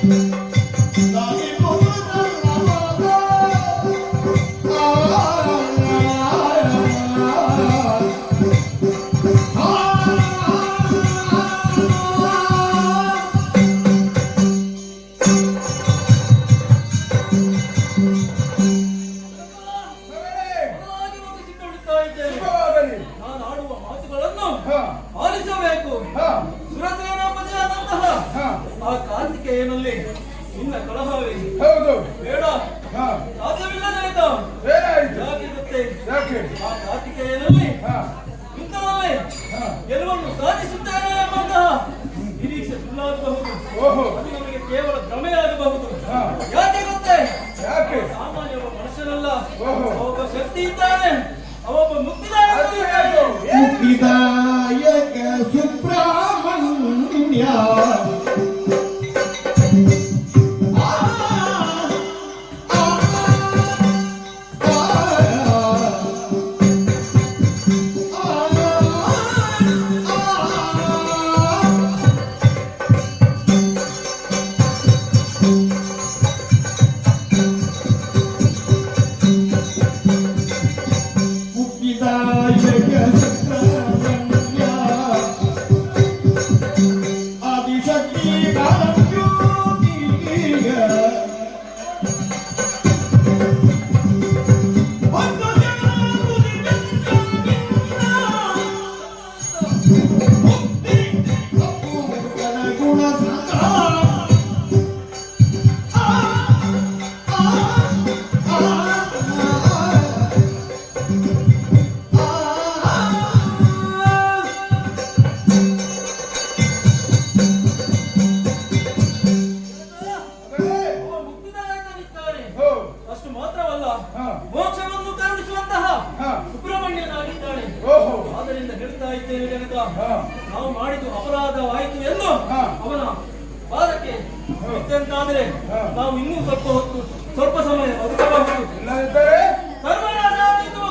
Thank you. ಮಧ್ಯದಲ್ಲಿ ನಿನ್ನ ಕಲಹವೇ ಹೌದು. ಬೇಡ, ಹಾ. ಸಾಧ್ಯವಿಲ್ಲ ನನಗೆ. ಏನಾಯ್ತು? ಯಾಕೆ ಗೊತ್ತೇ? ಯಾಕೆ? ಆ ಕಾರ್ತಿಕೇಯನಲ್ಲಿ ಹಾ. ಯುದ್ಧದಲ್ಲಿ ಹಾ. ಗೆಲುವನ್ನು ಸಾಧಿಸುತ್ತೇನೆ ಎಂಬಂತಹ ನಿರೀಕ್ಷೆ ಸುಳ್ಳಾಗಬಹುದು. ಓಹೋ. ಅದು ನಮಗೆ ಕೇವಲ ಭ್ರಮೆಯಾಗಬಹುದು. ಹಾ. ಯಾಕೆ ಗೊತ್ತೇ? ಯಾಕೆ? ಸಾಮಾನ್ಯ ಒಬ್ಬ ಮನುಷ್ಯನಲ್ಲ, ಓಹೋ. ಒಬ್ಬ ಶಕ್ತಿ ಇದ್ದಾನೆ, ಅವೊಬ್ಬ ಮುಕ್ತಿದಾಯಕ. ಅದು ಯಾರು? ಮುಕ್ತಿದಾಯಕ ಸುಬ್ರಹ್ಮಣ್ಯ ಮುಕ್ತಿದಾಯಕ ಸುಬ್ರಹ್ಮಣ್ಯ ಆದಿಶಕ್ತಿ ಪರಜ್ಯೋತಿಗ ಒಂದು ಮುಕ್ತಿ ಅಪೂರ್ವನ ಗುಣ ಅವ ಮುಕ್ತಿದಾಯಕನಿದ್ದಾನೆ. ಹೋ. ಅಷ್ಟು ಮಾತ್ರವಲ್ಲ, ಹಾ. ಮೋಕ್ಷವನ್ನು ಕರುಣಿಸುವಂತಹ ಹಾ. ಸುಬ್ರಹ್ಮಣ್ಯನಾಗಿದ್ದಾನೆ. ಓಹೋ. ಆದ್ದರಿಂದ ಹೇಳ್ತಾ ಇದ್ದೇನೆ ಜನಕ, ಹಾ. ನಾವು ಮಾಡಿದ್ದು ಅಪರಾಧವಾಯಿತು ಎಂದು ಹಾ. ಅವನ ಪಾದಕ್ಕೆ ಬಿದ್ದಂತಾದರೆ ಹಾ. ನಾವು ಇನ್ನೂ ಸ್ವಲ್ಪ ಸಮಯ ಬದುಕಬಹುದು. ಇಲ್ಲದಿದ್ದರೆ ಸರ್ವನಾಶ ಆದೀತು.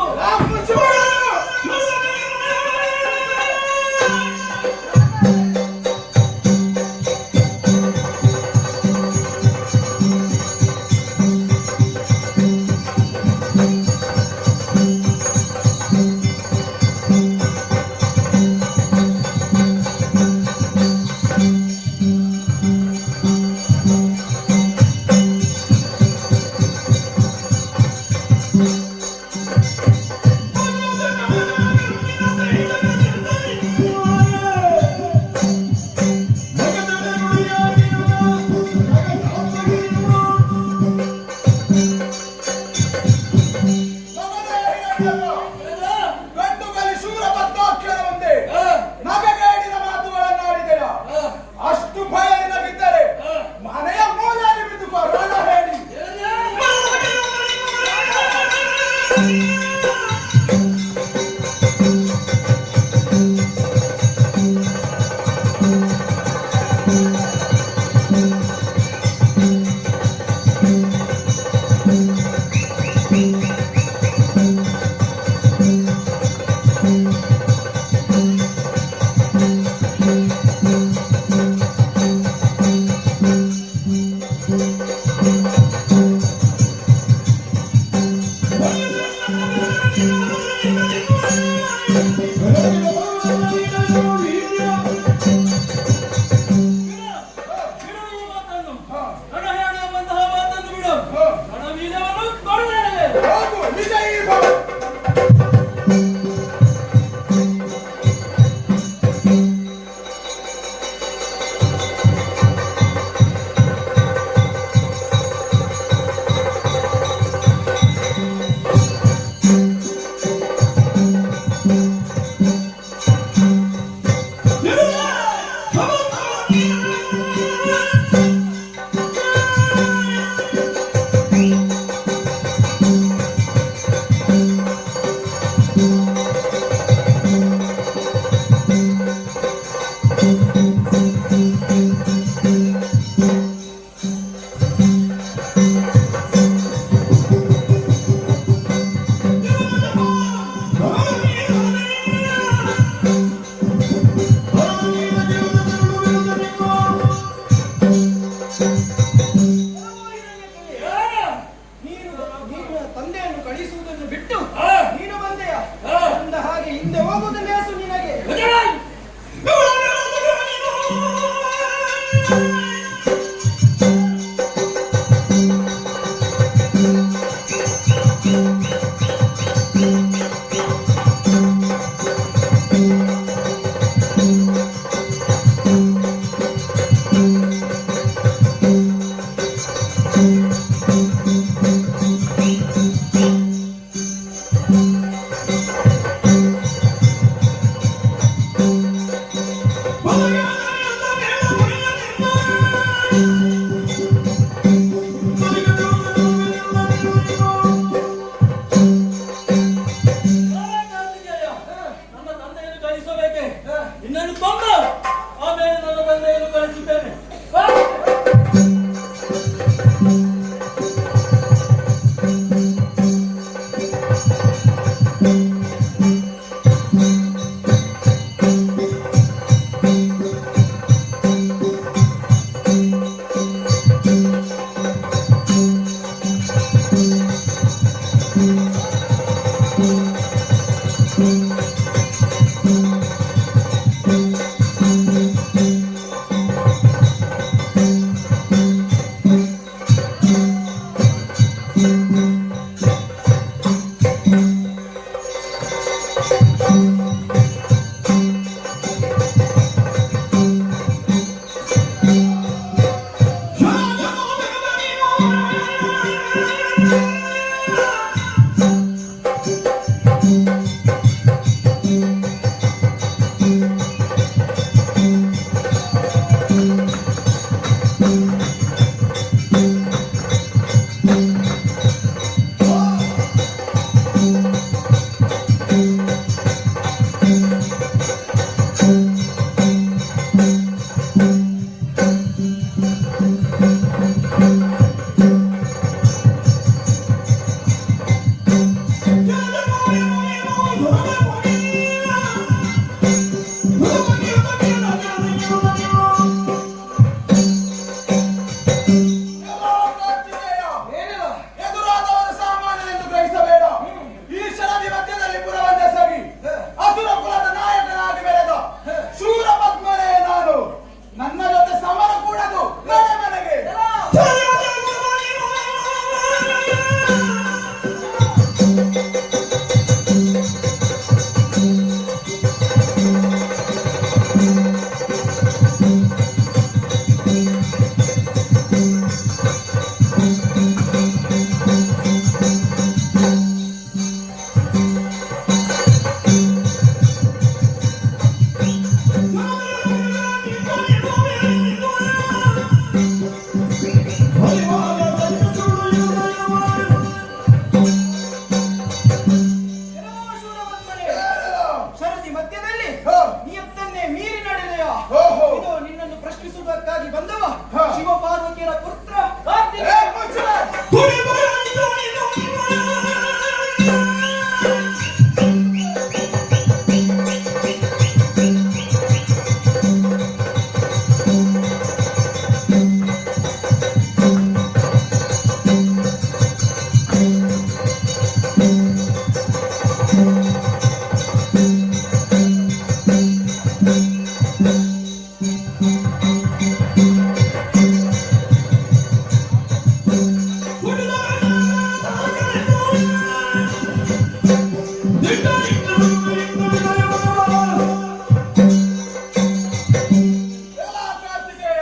ಎಲ್ಲ ಕಾರ್ತಿಕೇಯ,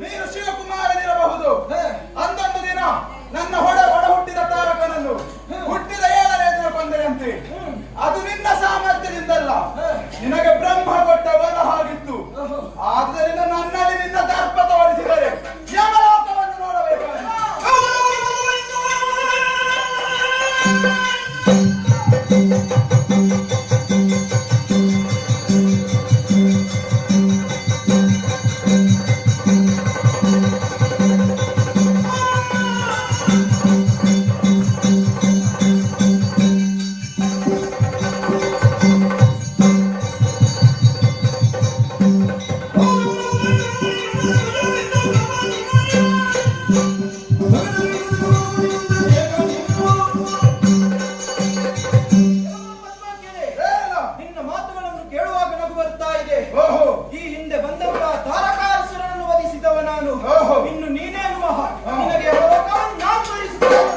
ನೀನು ಶಿವಕುಮಾರನಿರಬಹುದು. ಅಂದೊಂದು ದಿನ ನನ್ನ ಒಡ ಹುಟ್ಟಿದ ತಾರಕನನ್ನು ಹುಟ್ಟಿದ 7ನೇ ದಿನ ಕೊಂದೆಯಂತೆ. ಅದು ನಿನ್ನ ಸಾಮರ್ಥ್ಯದಿಂದಲ್ಲ, ನಿನಗೆ ಬ್ರಹ್ಮ ಕೊಟ್ಟ ವರ ಆಗಿತ್ತು. ಆದ್ದರಿಂದ ನನ್ನಲ್ಲಿ ನಿನ್ನ ದರ್ಪ ತೋರಿಸಿದರೆ ಯಮಲೋಕವನ್ನು ನೋಡಬೇಕಾಗಿದೆ. ನಿನ್ನ ಮಾತುಗಳನ್ನು ಕೇಳುವಾಗ ನಗು ಬರ್ತಾ ಇದೆ. ಓಹೋ, ಈ ಹಿಂದೆ ಬಂದಂತ ತಾರಕಾಸುರನನ್ನು ವಧಿಸಿದವ ನಾನು. ಓಹೋ. ಇನ್ನು ನೀನೇನು ಮಹಾ, ನಿನಗೆ ಯಮಲೋಕವನ್ನು ನಾನು ತೋರಿಸುತ್ತೇನೆ.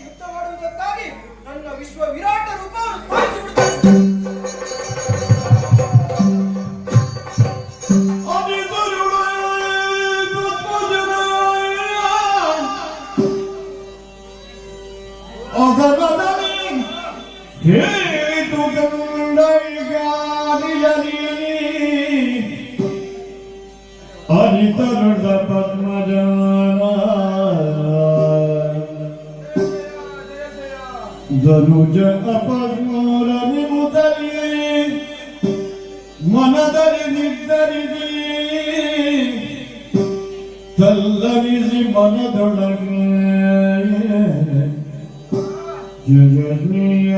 ಯುದ್ಧ ಮಾಡುವುದಕ್ಕಾಗಿ ನನ್ನ ವಿಶ್ವ ವಿರಾಟ ರೂಪವನ್ನು ತೋರಿಸಿಬಿಡುತ್ತೇನೆ. ಅನಿತರುಡ ಪದ್ಮಜಾನ ಧನುಜ ಅಪಸ್ಮೋರ ನಿಮುತಲಿ ಮನದಲ್ಲಿ ನಿರ್ಧರಿಸಿ ತಲ್ಲರಿಸಿ ಮನದೊಳಗೆ ಜಗನ್ಯ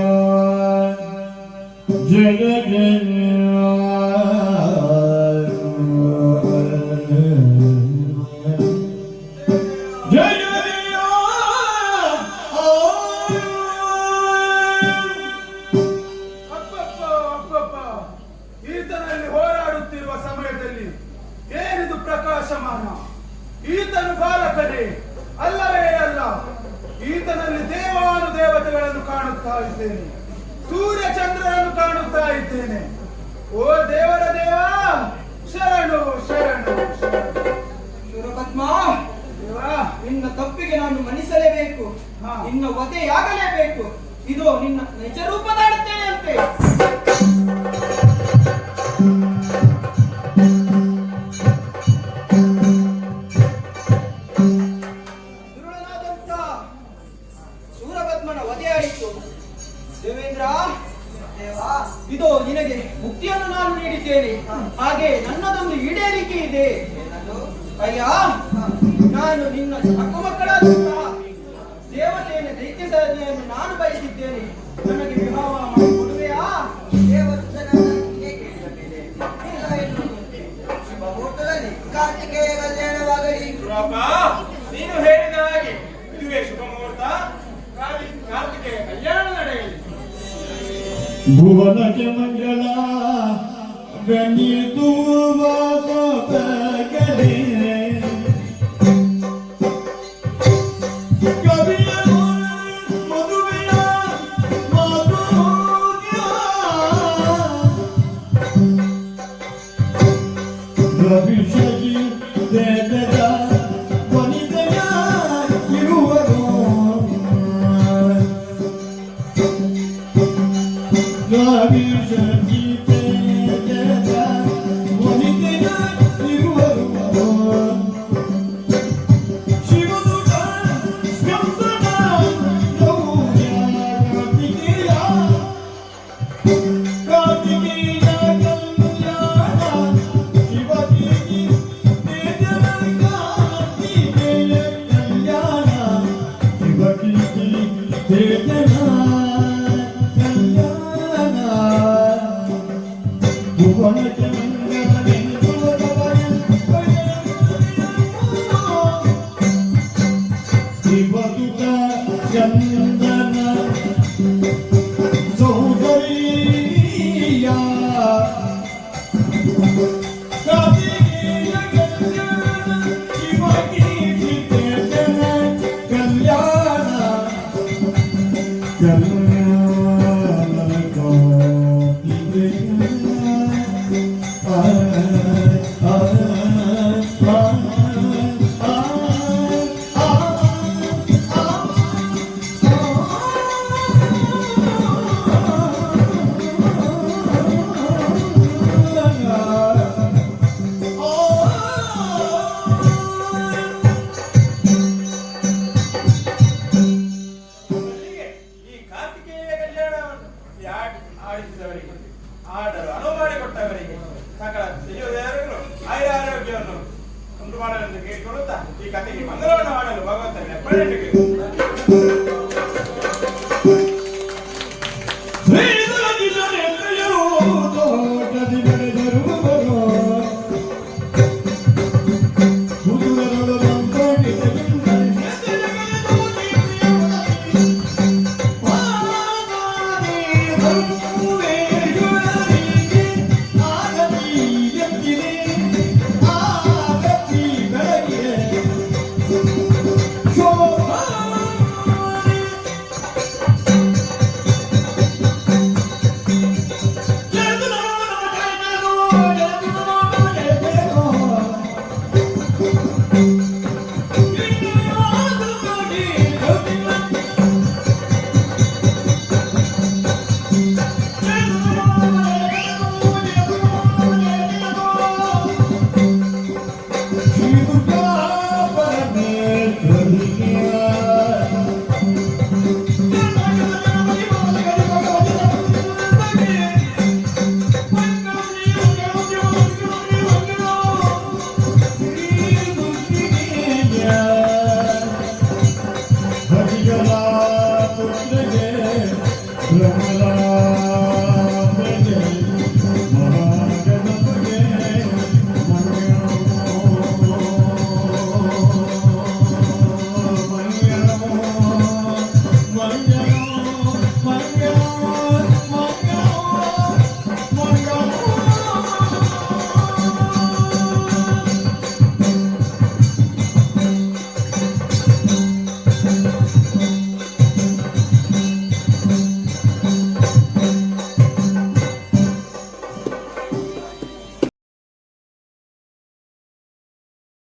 ಅಪ್ಪಪ್ಪ ಅಪ್ಪಪ್ಪ, ಈತನಲ್ಲಿ ಹೋರಾಡುತ್ತಿರುವ ಸಮಯದಲ್ಲಿ ಏನಿದು ಪ್ರಕಾಶಮಾನ? ಈತನು ಬಾಲಕನೇ ಅಲ್ಲವೇ ಅಲ್ಲ. ಈತನಲ್ಲಿ ದೇವಾನು ದೇವತೆಗಳನ್ನು ಕಾಣುತ್ತಾ ಇದ್ದೇನೆ, ಸೂರ್ಯ ಚಂದ್ರರನ್ನು ಕಾಣುತ್ತಾ ಇದ್ದೇನೆ. ಓ ದೇವರ ದೇವ, ಶರಣು ಶರಣು ಶರಣು. ಶೂರಪದ್ಮ, ದೇವ, ನಿನ್ನ ತಪ್ಪಿಗೆ ನಾನು ಮನ್ನಿಸಲೇಬೇಕು. ಹಾ. ನಿನ್ನ ವಧೆಯಾಗಲೇಬೇಕು. ಇದು ನಿನ್ನ ನಿಜ ರೂಪ ತಾಳುತ್ತೇನೆ ಅಂತೆ. ದುರುಳನಾದಂತ ಶೂರಪದ್ಮನ ವಧೆಯಾಯಿತು. ದೇವೇಂದ್ರ, ದೇವಾ, ಇದು ನಿನಗೆ ಮುಕ್ತಿಯನ್ನು ನಾನು ನೀಡಿದ್ದೇನೆ. ಹಾಗೆ ನನ್ನದೊಂದು ಈಡೇರಿಕೆ ಇದೆ. ಏನದು? ಅಯ್ಯ, ನಾನು ನಿನ್ನ ಸಾಕು ಮಕ್ಕಳಾದಂತಹ ದೇವತೆಯನ್ನು ದೈತ್ಯ ಸಾಧನೆಯನ್ನು ನಾನು ಬಯಸಿದ್ದೇನೆ. ನನಗೆ ವಿವಾಹ ಮಾಡಿಕೊಡುವೆಯಾ? ದೇವಸ್ಥಾನಕ್ಕೆ ಕೇಳಿದ ಮೇಲೆ ಈಗ ಎನ್ನುವಂತೆ ಶುಭ ಮುಹೂರ್ತದಲ್ಲಿ ಕಾರ್ತಿಕೇಯ ಕಲ್ಯಾಣವಾಗಲಿ. ಗುರಪ್ಪ, ನೀನು ಹೇಳಿದ ಹಾಗೆ ಇದುವೇ ಶುಭ ಮುಹೂರ್ತ. ಕಾರ್ತಿಕೇಯ ಕಲ್ಯಾಣ ನಡೆಯಲಿ. ಭುವನಕ್ಕೆ ಮಂಗಳ ಬೆನ್ನಿತು ಬಾಗಲಿ ಕವಿಯ ಮದುವೆಯ ಮಾಧುರ್ಯ ರವಿಶಿ ದೇವದ ವನಿತೆಯ ಇರುವರು ರವಿಶಿ ದೇವದ ಮೊದಲಿಗೆ ಈ ಕಾರ್ತಿಕೇಯ ಕಲ್ಯಾಣವನ್ನು ಆಡಿಸಿದವರಿಗೆ ಆಡಲು ಅನುವು ಮಾಡಿಕೊಟ್ಟವರಿಗೆ ಸಕಲ ದೇವತೆಯರಿಗೂ ಆಯುರಾರೋಗ್ಯವನ್ನು ಉಂಟು ಮಾಡಲೆಂದು ಕೇಳಿಕೊಳ್ಳುತ್ತಾ ಈ ಕಥೆಗೆ ಮಂಗಳವನ್ನು ಮಾಡಲು ಭಗವಂತನಿಗೆ ಅಪ್ಪಣೆ ನೀಡಿದೆ.